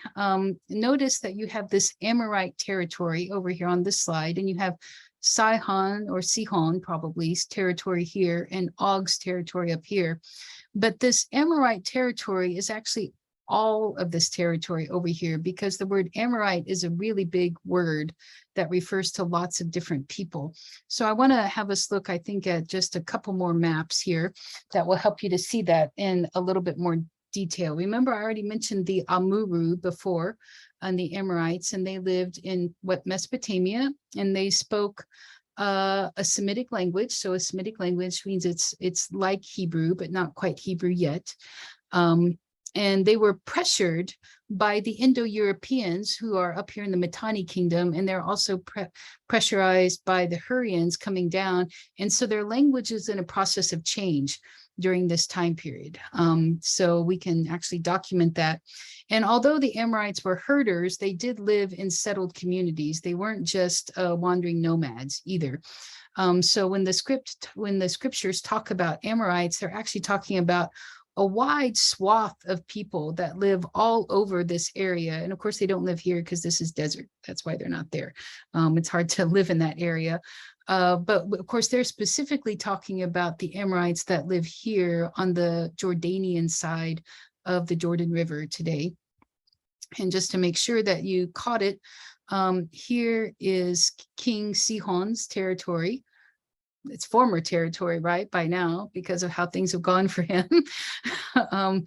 notice that you have this Amorite territory over here on this slide, and you have Sihon probably territory here, and Og's territory up here. But this Amorite territory is actually all of this territory over here, because the word Amorite is a really big word that refers to lots of different people. So I want to have us look, I think, at just a couple more maps here that will help you to see that in a little bit more detail. Remember, I already mentioned the Amuru before, and the Amorites, and they lived in Mesopotamia, and they spoke a Semitic language. So a Semitic language means it's like Hebrew, but not quite Hebrew yet. And they were pressured by the Indo-Europeans who are up here in the Mitanni kingdom, and they're also pressurized by the Hurrians coming down. And so their language is in a process of change during this time period. So we can actually document that. And although the Amorites were herders, they did live in settled communities. They weren't just wandering nomads either. So when the scriptures talk about Amorites, they're actually talking about a wide swath of people that live all over this area. And of course, they don't live here because this is desert. That's why they're not there. It's hard to live in that area. But of course, they're specifically talking about the Amorites that live here on the Jordanian side of the Jordan River today. And just to make sure that you caught it, here is King Sihon's territory. It's former territory, right, by now, because of how things have gone for him. And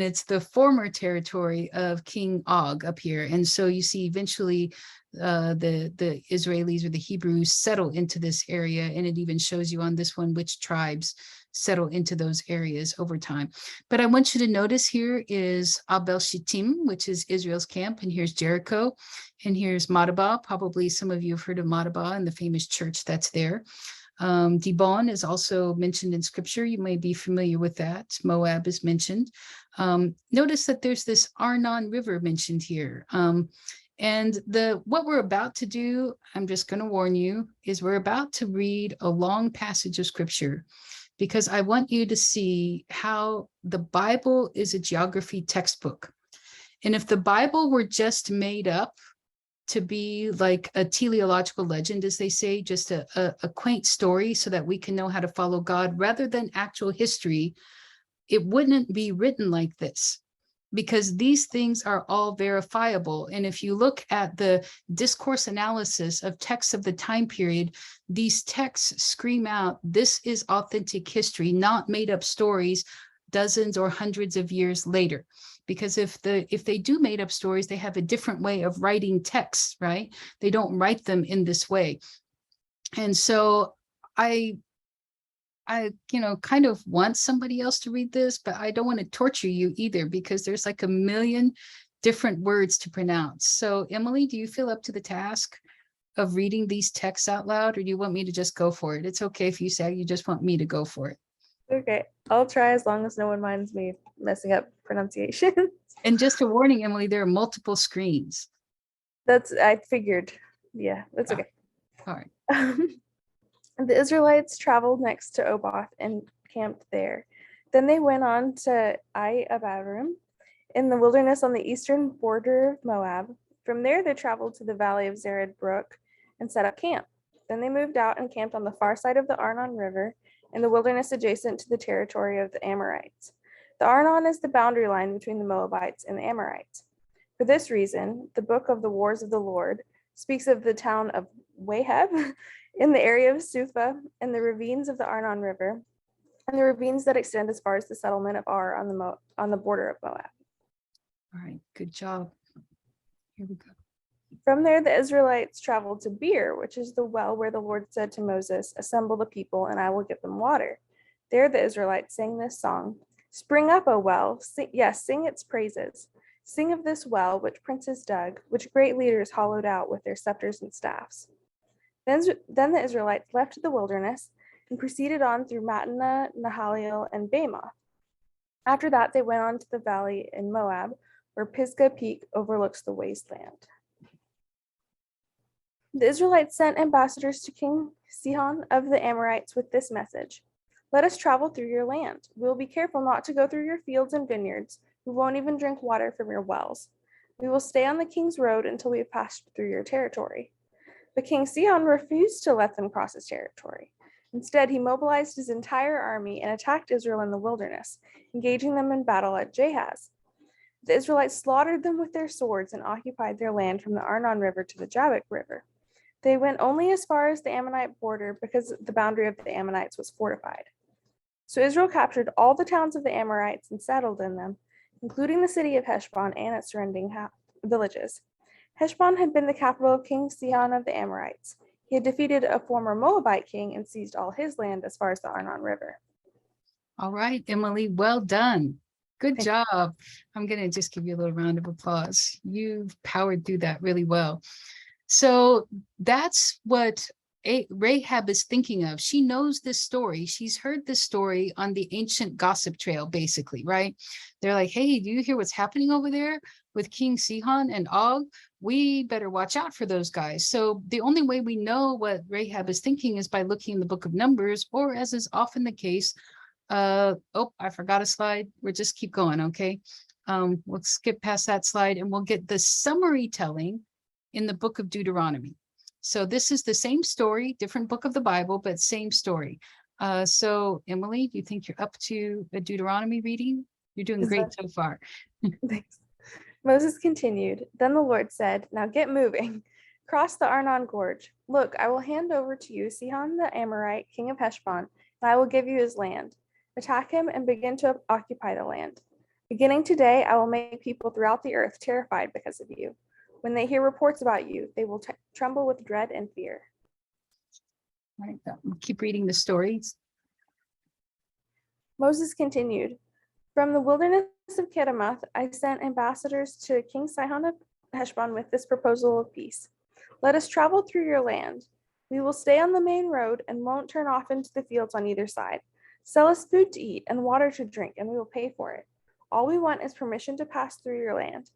it's the former territory of King Og up here. And so you see eventually the Israelis or the Hebrews settle into this area. And it even shows you on this one which tribes settle into those areas over time. But I want you to notice here is Abel Shittim, which is Israel's camp. And here's Jericho. And here's Madaba. Probably some of you have heard of Madaba and the famous church that's there. Dibon is also mentioned in scripture. You may be familiar with that. Moab is mentioned. Notice that there's this Arnon River mentioned here. And what we're about to do, I'm just going to warn you, is we're about to read a long passage of scripture, because I want you to see how the Bible is a geography textbook. And if the Bible were just made up to be like a teleological legend, as they say, just a quaint story so that we can know how to follow God rather than actual history, it wouldn't be written like this, because these things are all verifiable. And if you look at the discourse analysis of texts of the time period, these texts scream out, this is authentic history, not made up stories dozens or hundreds of years later. Because if they do made up stories, they have a different way of writing texts, right? They don't write them in this way. And so I kind of want somebody else to read this, but I don't want to torture you either, because there's like a million different words to pronounce. So Emily, do you feel up to the task of reading these texts out loud, or do you want me to just go for it? It's okay if you say you just want me to go for it. Okay, I'll try as long as no one minds me messing up pronunciation. And just a warning, Emily, there are multiple screens. I figured. Yeah, that's okay. All right. The Israelites traveled next to Oboth and camped there. Then they went on to Abarim in the wilderness on the eastern border of Moab. From there, they traveled to the valley of Zered Brook and set up camp. Then they moved out and camped on the far side of the Arnon River in the wilderness adjacent to the territory of the Amorites. The Arnon is the boundary line between the Moabites and the Amorites. For this reason, the book of the Wars of the Lord speaks of the town of Wahab in the area of Suphah and the ravines of the Arnon River, and the ravines that extend as far as the settlement of Ar on the border of Moab. All right, good job. Here we go. From there, the Israelites traveled to Beer, which is the well where the Lord said to Moses, "Assemble the people, and I will give them water." There, the Israelites sang this song: "Spring up, O well, sing its praises. Sing of this well which princes dug, which great leaders hollowed out with their scepters and staffs." Then the Israelites left the wilderness and proceeded on through Mattanah, Nahaliel, and Bamoth. After that, they went on to the valley in Moab, where Pisgah Peak overlooks the wasteland. The Israelites sent ambassadors to King Sihon of the Amorites with this message: "Let us travel through your land. We will be careful not to go through your fields and vineyards. We won't even drink water from your wells. We will stay on the king's road until we have passed through your territory." But King Sihon refused to let them cross his territory. Instead, he mobilized his entire army and attacked Israel in the wilderness, engaging them in battle at Jahaz. The Israelites slaughtered them with their swords and occupied their land from the Arnon River to the Jabbok River. They went only as far as the Ammonite border because the boundary of the Ammonites was fortified. So Israel captured all the towns of the Amorites and settled in them, including the city of Heshbon and its surrounding villages. Heshbon had been the capital of King Sihon of the Amorites. He had defeated a former Moabite king and seized all his land as far as the Arnon River. All right, Emily, well done. Good job. I'm going to just give you a little round of applause. You've powered through that really well. So that's what Rahab is thinking of. She knows this story. She's heard this story on the ancient gossip trail, basically, right? They're like, hey, do you hear what's happening over there with King Sihon and Og? We better watch out for those guys. So the only way we know what Rahab is thinking is by looking in the book of Numbers, or as is often the case, I forgot a slide. We'll just keep going, okay? We'll skip past that slide and we'll get the summary telling in the book of Deuteronomy. So this is the same story, different book of the Bible, but same story. So Emily, do you think you're up to a Deuteronomy reading? You're doing great so far. Thanks. Moses continued. Then the Lord said, "Now get moving. Cross the Arnon Gorge. Look, I will hand over to you Sihon the Amorite, king of Heshbon, and I will give you his land. Attack him and begin to occupy the land. Beginning today, I will make people throughout the earth terrified because of you. When they hear reports about you, they will tremble with dread and fear." All right, we'll keep reading the stories. Moses continued. From the wilderness of Kedemoth, I sent ambassadors to King Sihon of Heshbon with this proposal of peace. "Let us travel through your land. We will stay on the main road and won't turn off into the fields on either side. Sell us food to eat and water to drink, and we will pay for it. All we want is permission to pass through your land.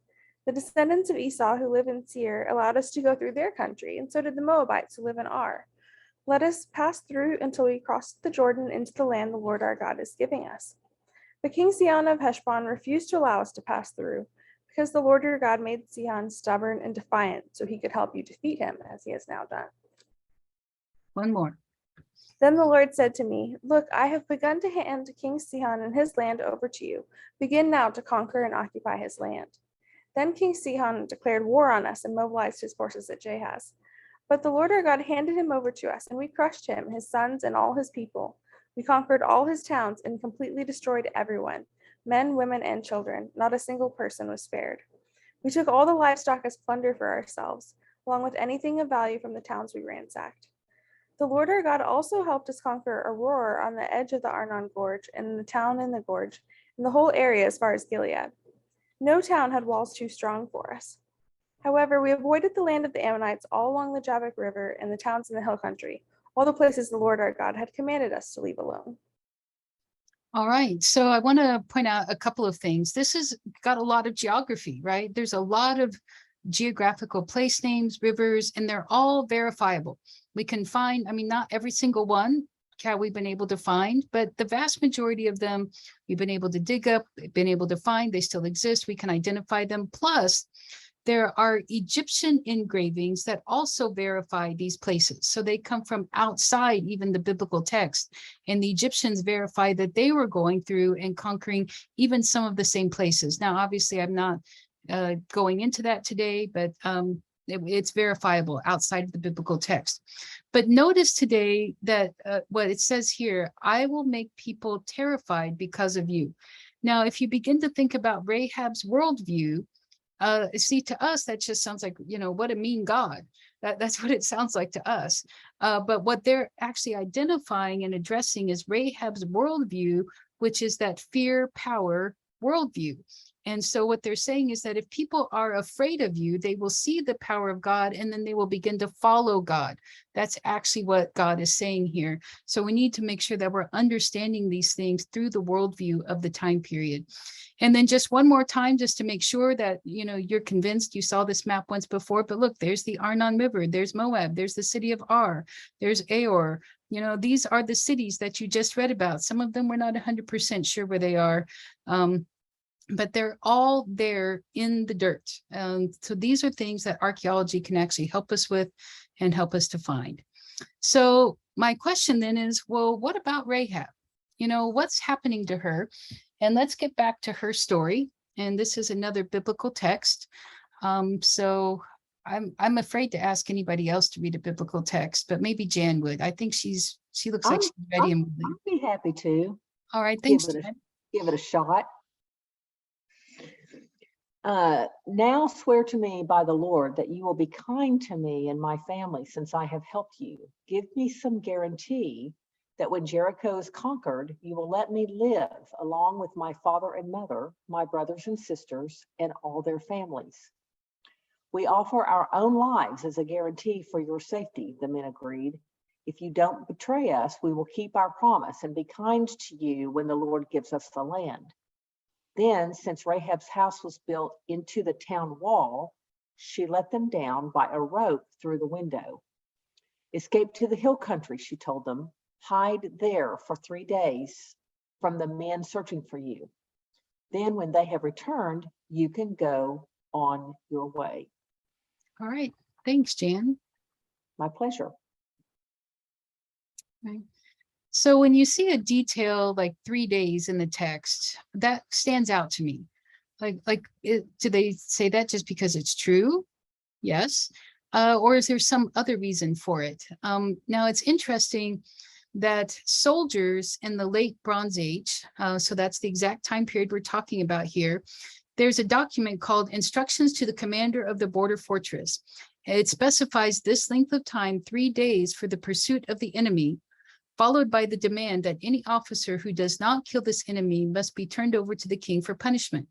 The descendants of Esau who live in Seir allowed us to go through their country, and so did the Moabites who live in Ar. Let us pass through until we cross the Jordan into the land the Lord our God is giving us." But King Sihon of Heshbon refused to allow us to pass through, because the Lord your God made Sihon stubborn and defiant, so he could help you defeat him, as he has now done. One more. Then the Lord said to me, "Look, I have begun to hand King Sihon and his land over to you. Begin now to conquer and occupy his land." Then King Sihon declared war on us and mobilized his forces at Jahaz. But the Lord our God handed him over to us, and we crushed him, his sons, and all his people. We conquered all his towns and completely destroyed everyone, men, women, and children. Not a single person was spared. We took all the livestock as plunder for ourselves, along with anything of value from the towns we ransacked. The Lord our God also helped us conquer Aurora on the edge of the Arnon Gorge, and the town in the gorge, and the whole area as far as Gilead. No town had walls too strong for us. However, we avoided the land of the Ammonites all along the Jabbok River and the towns in the hill country, all the places the Lord our God had commanded us to leave alone. All right, so I want to point out a couple of things. This has got a lot of geography, right? There's a lot of geographical place names, rivers, and they're all verifiable. We can find, I mean, not every single one have we been able to find, but the vast majority of them we've been able to dig up, been able to find, they still exist, we can identify them. Plus, there are Egyptian engravings that also verify these places. So they come from outside even the biblical text. And the Egyptians verify that they were going through and conquering even some of the same places. Now, obviously, I'm not going into that today, but it's verifiable outside of the biblical text. But notice today that what it says here, I will make people terrified because of you. Now, if you begin to think about Rahab's worldview, see, to us, that just sounds like, you know, what a mean God. That's what it sounds like to us. But what they're actually identifying and addressing is Rahab's worldview, which is that fear, power worldview. And so what they're saying is that if people are afraid of you, they will see the power of God, and then they will begin to follow God. That's actually what God is saying here. So we need to make sure that we're understanding these things through the worldview of the time period. And then just one more time, just to make sure that, you know, you're convinced. You saw this map once before, but look, there's the Arnon River, there's Moab, there's the city of Ar, there's Aor. You know, these are the cities that you just read about. Some of them we're not 100% sure where they are. But they're all there in the dirt. So these are things that archaeology can actually help us with and help us to find. So my question then is, well, what about Rahab? You know, what's happening to her? And let's get back to her story. And this is another biblical text. So I'm afraid to ask anybody else to read a biblical text, but maybe Jan would. I think she looks like she's ready and willing. I'd be happy to. All right, thanks, Jan. Give it a shot. Now swear to me by the Lord that you will be kind to me and my family since I have helped you. Give me some guarantee that when Jericho is conquered, you will let me live along with my father and mother, my brothers and sisters, and all their families. We offer our own lives as a guarantee for your safety, the men agreed. If you don't betray us, we will keep our promise and be kind to you when the Lord gives us the land. Then, since Rahab's house was built into the town wall, she let them down by a rope through the window. Escape to the hill country, she told them. Hide there for 3 days from the men searching for you. Then when they have returned, you can go on your way. All right. Thanks, Jan. My pleasure. Right. So when you see a detail like 3 days in the text, that stands out to me. Do they say that just because it's true? Yes. Or is there some other reason for it? Now it's interesting that soldiers in the late Bronze Age, so that's the exact time period we're talking about here, there's a document called Instructions to the Commander of the Border Fortress. It specifies this length of time, 3 days, for the pursuit of the enemy, followed by the demand that any officer who does not kill this enemy must be turned over to the king for punishment.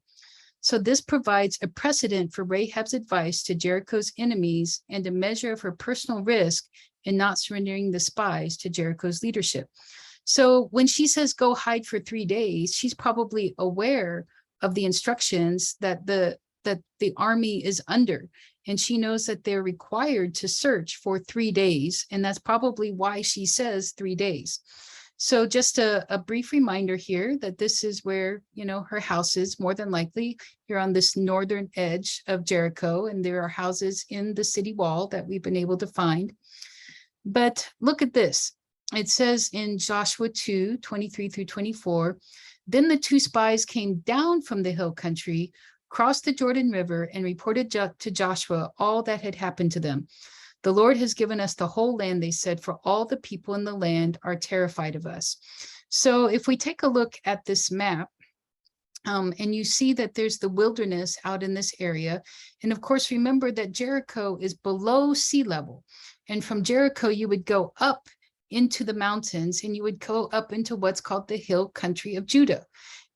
So this provides a precedent for Rahab's advice to Jericho's enemies and a measure of her personal risk in not surrendering the spies to Jericho's leadership. So when she says go hide for 3 days, she's probably aware of the instructions that the army is under. And she knows that they're required to search for 3 days. And that's probably why she says 3 days. So just a brief reminder here that this is where, you know, her house is more than likely. You're on this northern edge of Jericho, and there are houses in the city wall that we've been able to find. But look at this. It says in Joshua 2, 23 through 24, then the 2 spies came down from the hill country, crossed the Jordan River, and reported to Joshua all that had happened to them. The Lord has given us the whole land, they said, for all the people in the land are terrified of us. So if we take a look at this map, and you see that there's the wilderness out in this area. And of course, remember that Jericho is below sea level. And from Jericho, you would go up into the mountains and you would go up into what's called the hill country of Judah.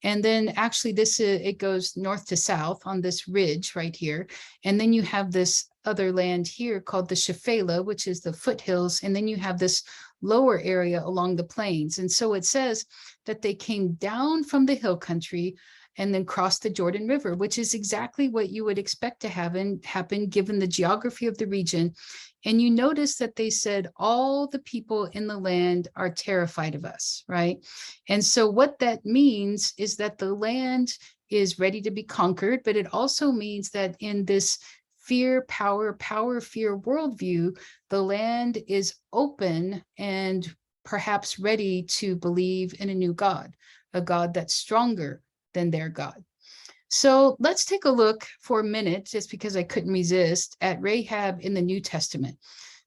And then actually it goes north to south on this ridge right here. And then you have this other land here called the Shephelah, which is the foothills. And then you have this lower area along the plains. And so it says that they came down from the hill country and then crossed the Jordan River, which is exactly what you would expect to happen given the geography of the region. And you notice that they said, all the people in the land are terrified of us, right? And so what that means is that the land is ready to be conquered, but it also means that in this fear, power, fear worldview, the land is open and perhaps ready to believe in a new God, a God that's stronger than their God. So let's take a look for a minute, just because I couldn't resist, at Rahab in the New Testament.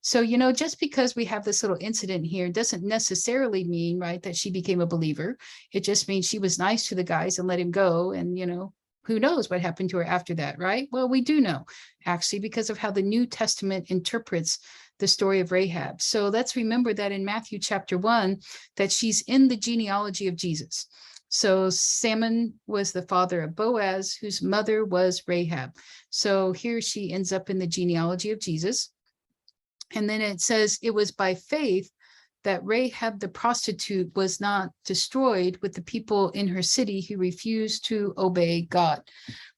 So, you know, just because we have this little incident here doesn't necessarily mean, right, that she became a believer. It just means she was nice to the guys and let him go. And, you know, who knows what happened to her after that, right? Well, we do know, actually, because of how the New Testament interprets the story of Rahab. So let's remember that in Matthew chapter 1, that she's in the genealogy of Jesus. So Salmon was the father of Boaz, whose mother was Rahab. So here she ends up in the genealogy of Jesus. And then it says it was by faith that Rahab the prostitute was not destroyed with the people in her city who refused to obey God,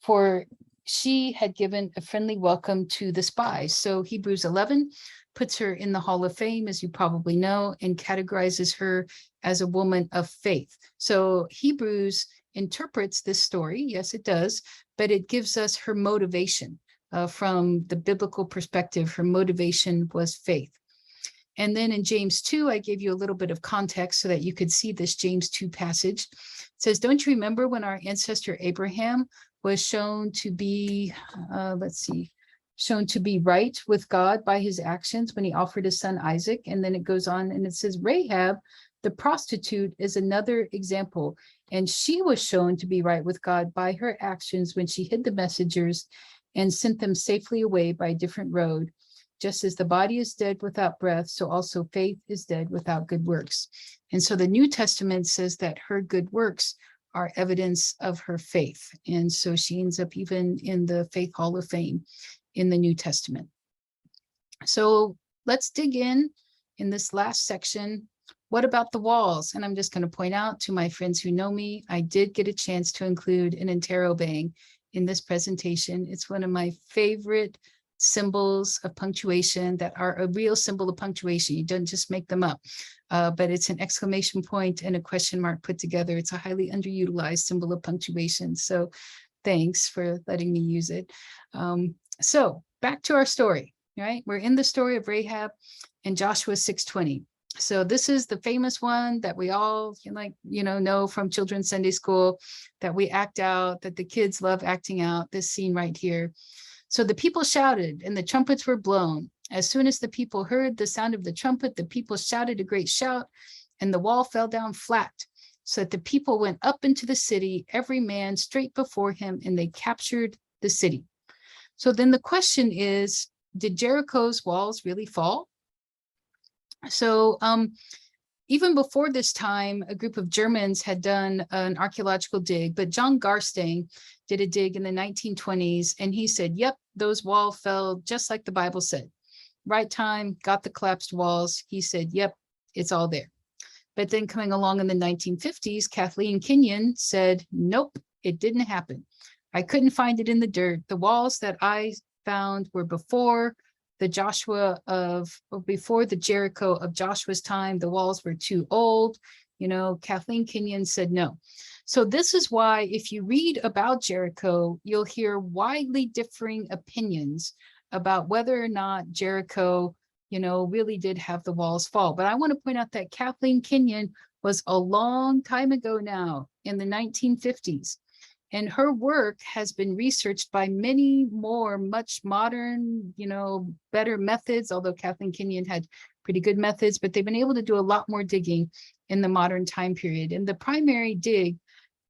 for she had given a friendly welcome to the spies. So Hebrews 11 puts her in the Hall of Fame, as you probably know, and categorizes her as a woman of faith. So Hebrews interprets this story, yes, it does, but it gives us her motivation. From the biblical perspective, her motivation was faith. And then in James 2, I gave you a little bit of context so that you could see this James 2 passage. It says, don't you remember when our ancestor Abraham was shown to be, shown to be right with God by his actions when he offered his son Isaac? And then it goes on and it says, Rahab, the prostitute, is another example. And she was shown to be right with God by her actions when she hid the messengers and sent them safely away by a different road. Just as the body is dead without breath, so also faith is dead without good works. And so the New Testament says that her good works are evidence of her faith. And so she ends up even in the Faith Hall of Fame in the New Testament. So let's dig in this last section. What about the walls? And I'm just going to point out to my friends who know me, I did get a chance to include an interrobang in this presentation. It's one of my favorite symbols of punctuation that are a real symbol of punctuation. You don't just make them up, but it's an exclamation point and a question mark put together. It's a highly underutilized symbol of punctuation. So thanks for letting me use it. So back to our story, right? We're in the story of Rahab and Joshua 6:20. So this is the famous one that we all know from children's Sunday school, that we act out, that the kids love acting out, this scene right here. So the people shouted and the trumpets were blown. As soon as the people heard the sound of the trumpet, the people shouted a great shout and the wall fell down flat, so that the people went up into the city, every man straight before him, and they captured the city. So then the question is, did Jericho's walls really fall? So even before this time, a group of Germans had done an archaeological dig, but John Garstang did a dig in the 1920s, and he said, yep, those walls fell just like the Bible said. Right time, got the collapsed walls. He said, yep, it's all there. But then coming along in the 1950s, Kathleen Kenyon said, nope, it didn't happen. I couldn't find it in the dirt. The walls that I found were before the Jericho of Joshua's time. The walls were too old. Kathleen Kenyon said no. So this is why if you read about Jericho, you'll hear widely differing opinions about whether or not Jericho, really did have the walls fall. But I want to point out that Kathleen Kenyon was a long time ago now, in the 1950s. And her work has been researched by many more much modern, better methods, although Kathleen Kenyon had pretty good methods, but they've been able to do a lot more digging in the modern time period. And the primary dig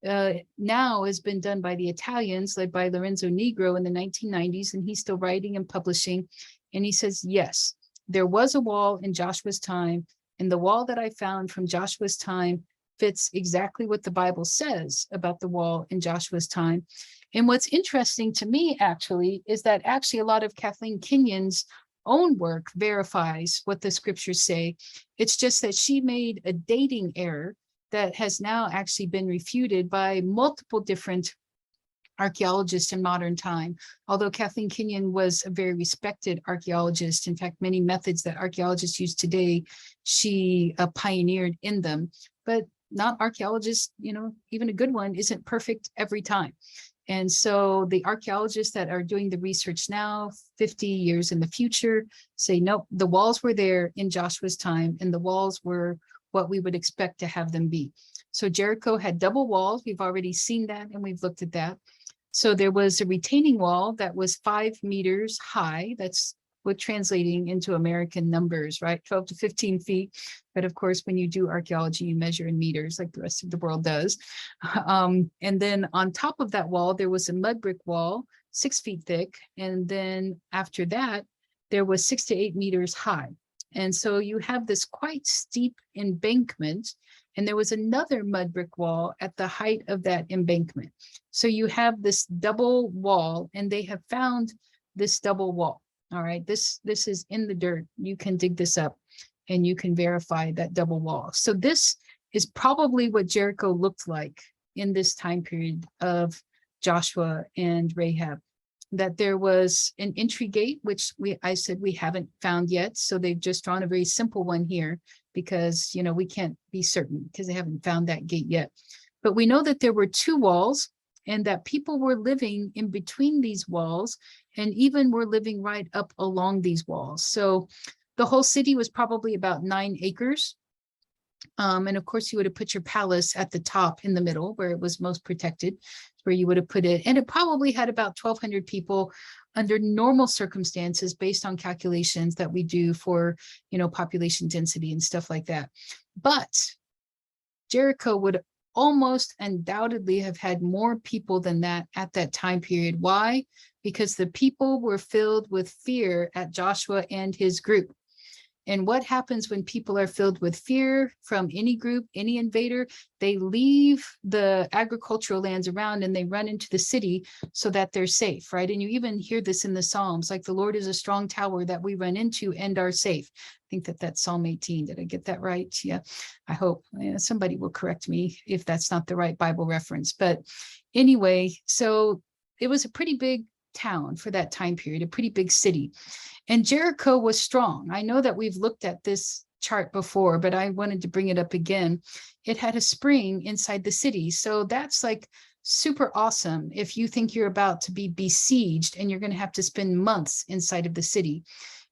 now has been done by the Italians, led by Lorenzo Negro in the 1990s, and he's still writing and publishing. And he says, yes, there was a wall in Joshua's time, and the wall that I found from Joshua's time fits exactly what the Bible says about the wall in Joshua's time. And what's interesting to me, actually, is that actually a lot of Kathleen Kenyon's own work verifies what the scriptures say. It's just that she made a dating error that has now actually been refuted by multiple different archaeologists in modern time. Although Kathleen Kenyon was a very respected archaeologist, in fact, many methods that archaeologists use today, she pioneered in them. But not archaeologists, you know, even a good one isn't perfect every time. And so the archaeologists that are doing the research now, 50 years in the future, say, nope, the walls were there in Joshua's time, and the walls were what we would expect to have them be. So Jericho had double walls. We've already seen that, and we've looked at that. So there was a retaining wall that was 5 meters high. That's what translating into American numbers, right? 12 to 15 feet. But of course, when you do archaeology, you measure in meters like the rest of the world does. And then on top of that wall, there was a mud brick wall, 6 feet thick. And then after that, there was 6 to 8 meters high. And so you have this quite steep embankment, and there was another mud brick wall at the height of that embankment. So you have this double wall, and they have found this double wall. All right, this is in the dirt. You can dig this up and you can verify that double wall. So this is probably what Jericho looked like in this time period of Joshua and Rahab. That there was an entry gate, which I said we haven't found yet. So they've just drawn a very simple one here because, you know, we can't be certain because they haven't found that gate yet. But we know that there were 2 walls, and that people were living in between these walls, and even were living right up along these walls. So the whole city was probably about 9 acres. And of course, you would have put your palace at the top in the middle where it was most protected, where you would have put it. And it probably had about 1,200 people under normal circumstances based on calculations that we do for, you know, population density and stuff like that. But Jericho would almost undoubtedly have had more people than that at that time period. Why? Because the people were filled with fear at Joshua and his group. And what happens when people are filled with fear from any group, any invader? They leave the agricultural lands around and they run into the city so that they're safe, right? And you even hear this in the Psalms, like the Lord is a strong tower that we run into and are safe. I think that's Psalm 18. Did I get that right? Yeah, I hope. Yeah, somebody will correct me if that's not the right Bible reference. But anyway, so it was a pretty big town for that time period, a pretty big city. And Jericho was strong. I know that we've looked at this chart before, but I wanted to bring it up again. It had a spring inside the city. So that's like super awesome if you think you're about to be besieged and you're going to have to spend months inside of the city.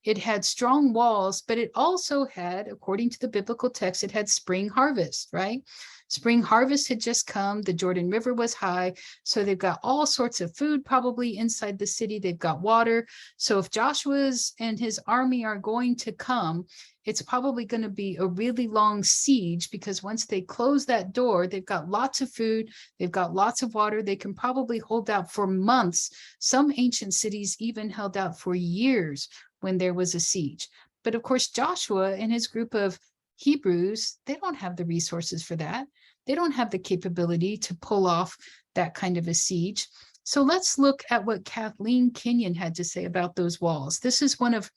It had strong walls, but it also had, according to the biblical text, it had spring harvest, right? Spring harvest had just come. The Jordan River was high. So they've got all sorts of food probably inside the city. They've got water. So if Joshua's and his army are going to come, it's probably going to be a really long siege, because once they close that door, they've got lots of food. They've got lots of water. They can probably hold out for months. Some ancient cities even held out for years when there was a siege. But of course, Joshua and his group of Hebrews, they don't have the resources for that. They don't have the capability to pull off that kind of a siege. So let's look at what Kathleen Kenyon had to say about those walls. This is one of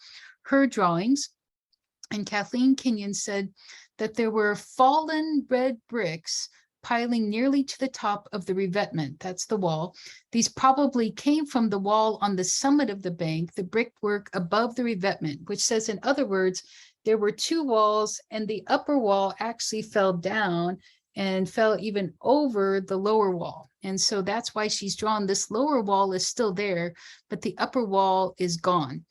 her drawings. And Kathleen Kenyon said that there were fallen red bricks piling nearly to the top of the revetment. That's the wall. These probably came from the wall on the summit of the bank, the brickwork above the revetment, which says, in other words, there were 2 walls, and the upper wall actually fell down and fell even over the lower wall. And so that's why she's drawn this lower wall is still there, but the upper wall is gone.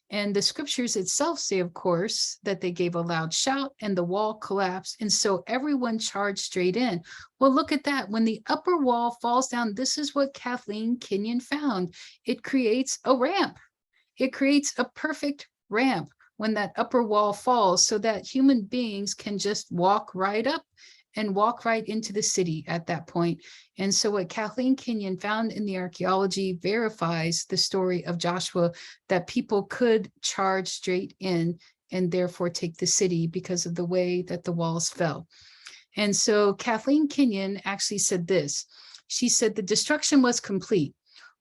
And the scriptures itself say, of course, that they gave a loud shout and the wall collapsed. And so everyone charged straight in. Well, look at that. When the upper wall falls down, this is what Kathleen Kenyon found. It creates a ramp. It creates a perfect ramp when that upper wall falls so that human beings can just walk right up and walk right into the city at that point. And so what Kathleen Kenyon found in the archaeology verifies the story of Joshua, that people could charge straight in and therefore take the city because of the way that the walls fell. And so Kathleen Kenyon actually said this. She said the destruction was complete.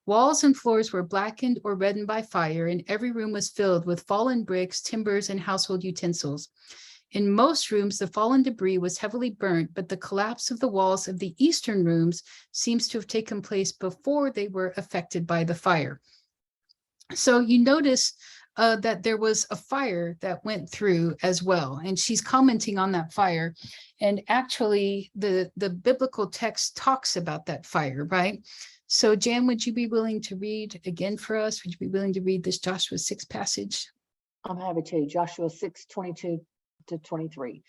Walls and floors were blackened or reddened by fire, and every room was filled with fallen bricks, timbers, and household utensils. In most rooms, the fallen debris was heavily burnt, but the collapse of the walls of the eastern rooms seems to have taken place before they were affected by the fire. So you notice that there was a fire that went through as well, and she's commenting on that fire. And actually, the biblical text talks about that fire, right? So Jan, would you be willing to read again for us? Would you be willing to read this Joshua 6 passage? I'm happy to. Joshua 6:22 to 23.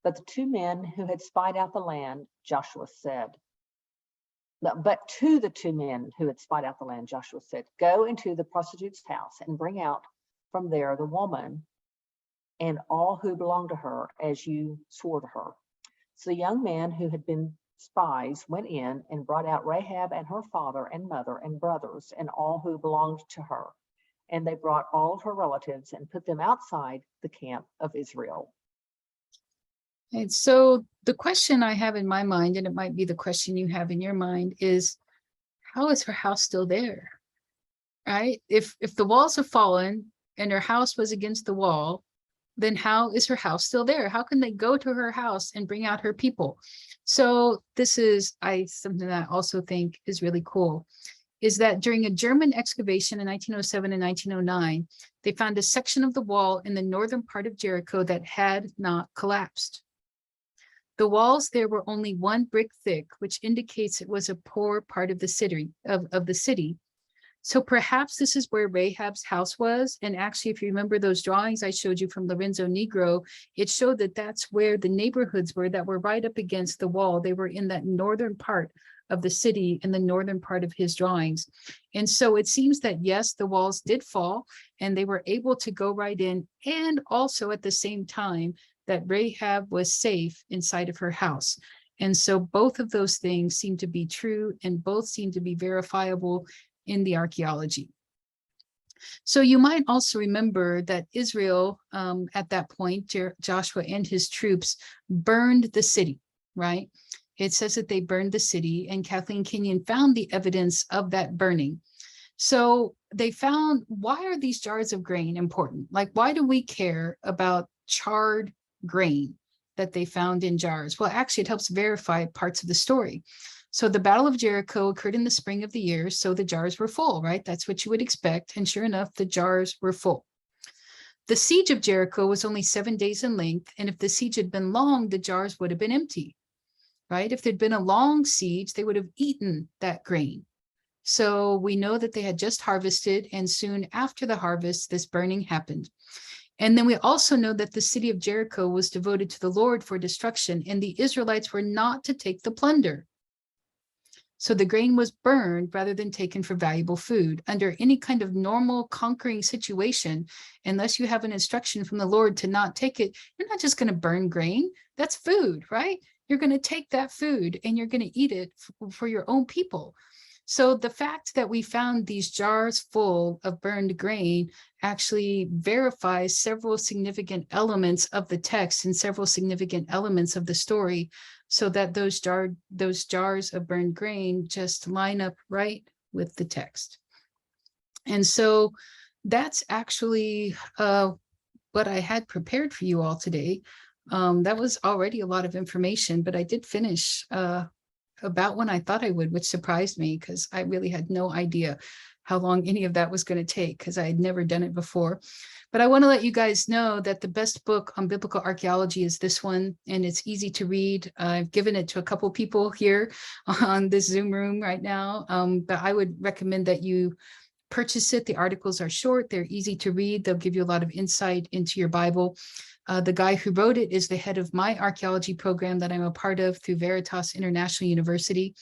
But the two men who had spied out the land, Joshua said, but to the two men who had spied out the land, Joshua said, go into the prostitute's house and bring out from there the woman and all who belong to her, as you swore to her. So the young man who had been spies went in and brought out Rahab and her father and mother and brothers and all who belonged to her. And they brought all of her relatives and put them outside the camp of Israel. And so the question I have in my mind, and it might be the question you have in your mind, is how is her house still there? Right? If the walls have fallen and her house was against the wall, then how is her house still there? How can they go to her house and bring out her people? So this is something that I also think is really cool, is that during a German excavation in 1907 and 1909, they found a section of the wall in the northern part of Jericho that had not collapsed. The walls there were only 1 brick thick, which indicates it was a poor part of the city. So perhaps this is where Rahab's house was. And actually, if you remember those drawings I showed you from Lorenzo Negro, it showed that that's where the neighborhoods were that were right up against the wall. They were in that northern part of the city, in the northern part of his drawings. And so it seems that, yes, the walls did fall and they were able to go right in. And also at the same time, that Rahab was safe inside of her house. And so both of those things seem to be true and both seem to be verifiable in the archaeology. So you might also remember that Israel, at that point, Joshua and his troops burned the city, right? It says that they burned the city, and Kathleen Kenyon found the evidence of that burning. So they found, why are these jars of grain important? Like, why do we care about charred grain that they found in jars? Well, actually, it helps verify parts of the story. So the Battle of Jericho occurred in the spring of the year, so the jars were full, right? That's what you would expect. And sure enough, the jars were full. The siege of Jericho was only 7 days in length, and if the siege had been long, the jars would have been empty, right? If there'd been a long siege, they would have eaten that grain. So we know that they had just harvested, and soon after the harvest, this burning happened. And then we also know that the city of Jericho was devoted to the Lord for destruction, and the Israelites were not to take the plunder. So the grain was burned rather than taken for valuable food. Under any kind of normal conquering situation, unless you have an instruction from the Lord to not take it, you're not just going to burn grain. That's food, right? You're going to take that food and you're going to eat it for your own people. So the fact that we found these jars full of burned grain actually verifies several significant elements of the text and several significant elements of the story, so that those jars of burned grain just line up right with the text. And so that's actually what I had prepared for you all today. That was already a lot of information, but I did finish about when I thought I would, which surprised me because I really had no idea how long any of that was going to take because I had never done it before. But I want to let you guys know that the best book on biblical archaeology is this one, and it's easy to read. I've given it to a couple people here on this Zoom room right now, but I would recommend that you purchase it. The articles are short, they're easy to read, they'll give you a lot of insight into your Bible. The guy who wrote it is the head of my archaeology program that I'm a part of through Veritas International University.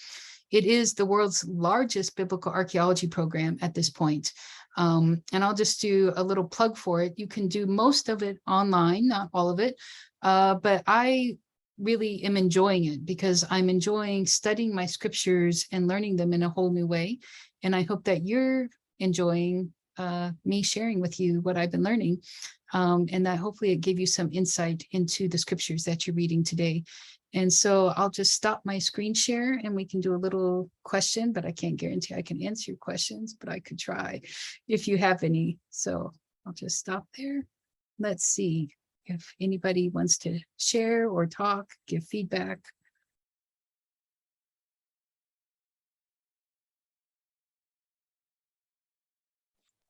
It is the world's largest biblical archaeology program at this point. And I'll just do a little plug for it. You can do most of it online, not all of it, but I really am enjoying it because I'm enjoying studying my scriptures and learning them in a whole new way. And I hope that you're enjoying me sharing with you what I've been learning, and that hopefully it gave you some insight into the scriptures that you're reading today. And so I'll just stop my screen share and we can do a little question, but I can't guarantee I can answer your questions, but I could try if you have any. So I'll just stop there. Let's see if anybody wants to share or talk, give feedback.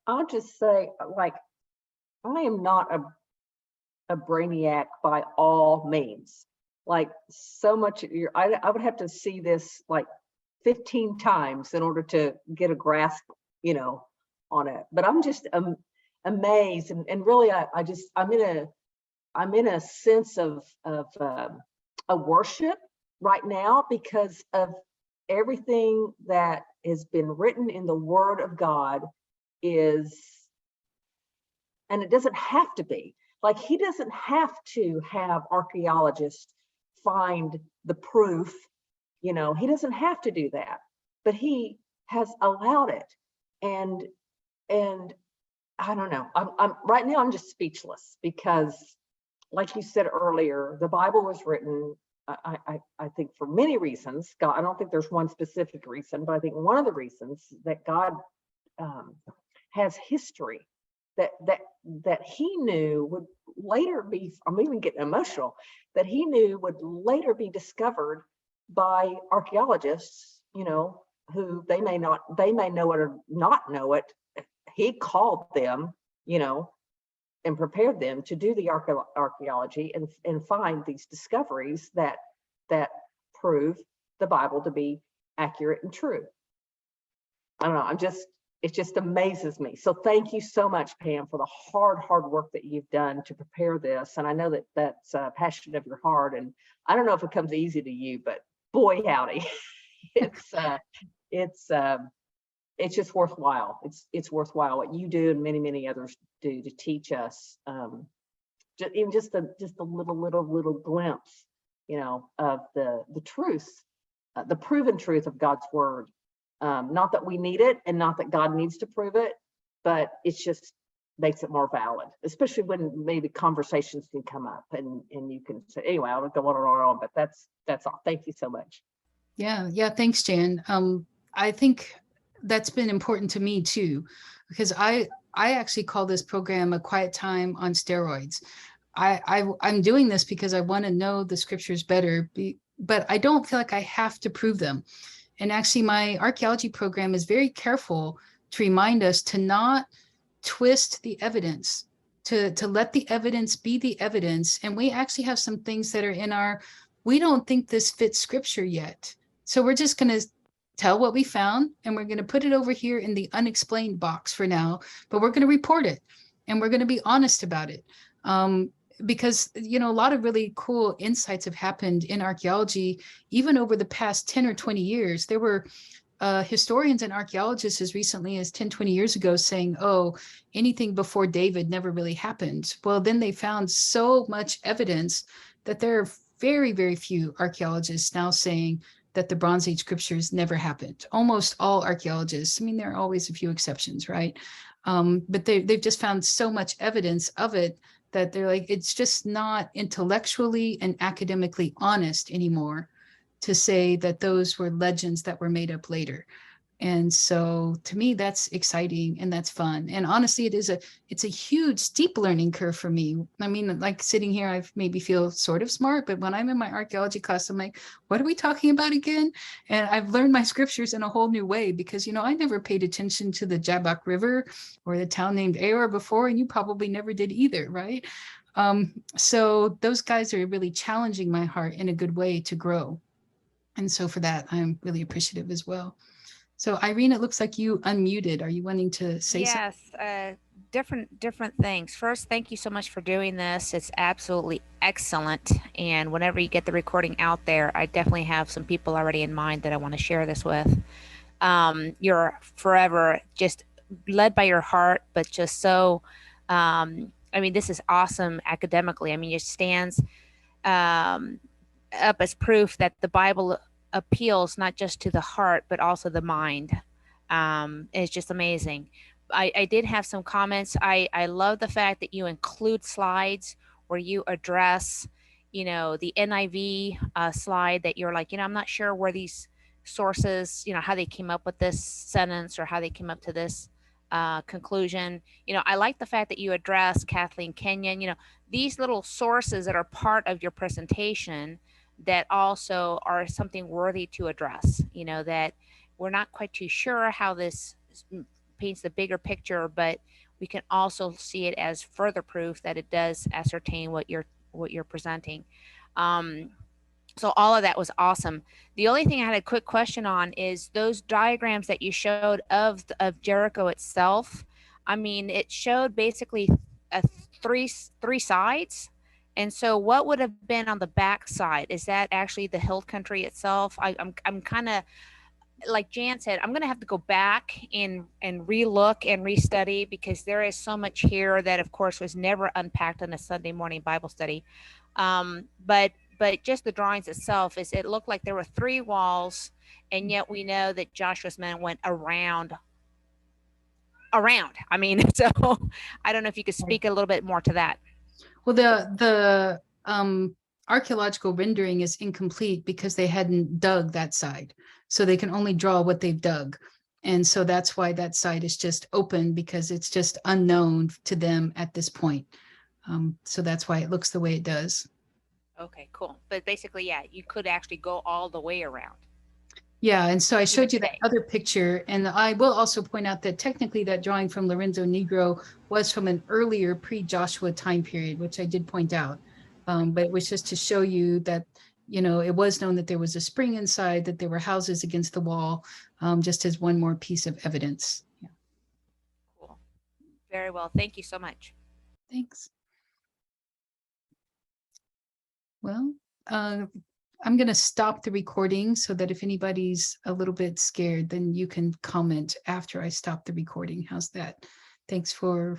I'll just say, like, I am not a brainiac by all means. Like, so much, I would have to see this like 15 times in order to get a grasp, you know, on it. But I'm just amazed, and really, I'm in a sense of a worship right now because of everything that has been written in the Word of God is, and it doesn't have to be. Like, he doesn't have to have archaeologists find the proof, you know, he doesn't have to do that, but he has allowed it. And I don't know, I'm right now, I'm just speechless because, like you said earlier, the Bible was written, I think, for many reasons. God, I don't think there's one specific reason, but I think one of the reasons that God has history that he knew would later be, I'm even getting emotional, that he knew would later be discovered by archaeologists, you know, who they may know it or not know it. He called them, you know, and prepared them to do the archaeology and find these discoveries that prove the Bible to be accurate and true. I don't know, it just amazes me. So thank you so much, Pam, for the hard work that you've done to prepare this. And I know that that's a passion of your heart. And I don't know if it comes easy to you, but boy, howdy, it's just worthwhile. It's worthwhile what you do and many others do to teach us, just a little glimpse, you know, of the truth, the proven truth of God's word. Not that we need it and not that God needs to prove it, but it's just makes it more valid, especially when maybe conversations can come up and you can say, anyway, I'll go on, but that's all. Thank you so much. Yeah, thanks, Jan. I think that's been important to me too, because I actually call this program a quiet time on steroids. I'm doing this because I want to know the scriptures better, but I don't feel like I have to prove them. And actually, my archaeology program is very careful to remind us to not twist the evidence, to let the evidence be the evidence. And we actually have some things that are we don't think this fits scripture yet. So we're just going to tell what we found, and we're going to put it over here in the unexplained box for now, but we're going to report it, and we're going to be honest about it. Because, you know, a lot of really cool insights have happened in archaeology, even over the past 10 or 20 years. There were historians and archaeologists as recently as 10, 20 years ago saying, oh, anything before David never really happened. Well, then they found so much evidence that there are very few archaeologists now saying that the Bronze Age scriptures never happened. Almost all archaeologists, I mean, there are always a few exceptions, right? But they've just found so much evidence of it that they're like, it's just not intellectually and academically honest anymore to say that those were legends that were made up later. And so to me, that's exciting and that's fun. And honestly, it's a huge, steep learning curve for me. I mean, like sitting here, I maybe feel sort of smart, but when I'm in my archaeology class, I'm like, what are we talking about again? And I've learned my scriptures in a whole new way because, you know, I never paid attention to the Jabbok River or the town named Aor before, and you probably never did either, right? So those guys are really challenging my heart in a good way to grow. And so for that, I'm really appreciative as well. So Irene, it looks like you unmuted. Are you wanting to say something? Yes, different things. First, thank you so much for doing this. It's absolutely excellent. And whenever you get the recording out there, I definitely have some people already in mind that I want to share this with. You're forever just led by your heart, but just so, I mean, this is awesome academically. I mean, it stands up as proof that the Bible appeals not just to the heart, but also the mind. It's just amazing. I did have some comments. I love the fact that you include slides where you address, you know, the NIV slide that you're like, you know, I'm not sure where these sources, you know, how they came up with this sentence or how they came up to this conclusion. You know, I like the fact that you address Kathleen Kenyon, you know, these little sources that are part of your presentation that also are something worthy to address, you know, that we're not quite too sure how this paints the bigger picture, but we can also see it as further proof that it does ascertain what you're presenting. So all of that was awesome. The only thing I had a quick question on is those diagrams that you showed of Jericho itself. I mean, it showed basically three sides. And so what would have been on the back side? Is that actually the hill country itself? I'm kind of, like Jan said, I'm going to have to go back and relook and restudy, because there is so much here that, of course, was never unpacked in a Sunday morning Bible study. But just the drawings itself, is it looked like there were 3 walls, and yet we know that Joshua's men went around. I mean, so I don't know if you could speak a little bit more to that. Well, the archaeological rendering is incomplete because they hadn't dug that side. So they can only draw what they've dug. And so that's why that side is just open, because it's just unknown to them at this point. So that's why it looks the way it does. Okay, cool. But basically, yeah, you could actually go all the way around. Yeah, and so I showed you that today. other picture, and I will also point out that technically that drawing from Lorenzo Negro was from an earlier pre-Joshua time period, which I did point out. But it was just to show you that, you know, it was known that there was a spring inside, that there were houses against the wall, just as one more piece of evidence. Yeah. Cool. Very well. Thank you so much. Thanks. Well, I'm going to stop the recording so that if anybody's a little bit scared, then you can comment after I stop the recording. How's that? Thanks for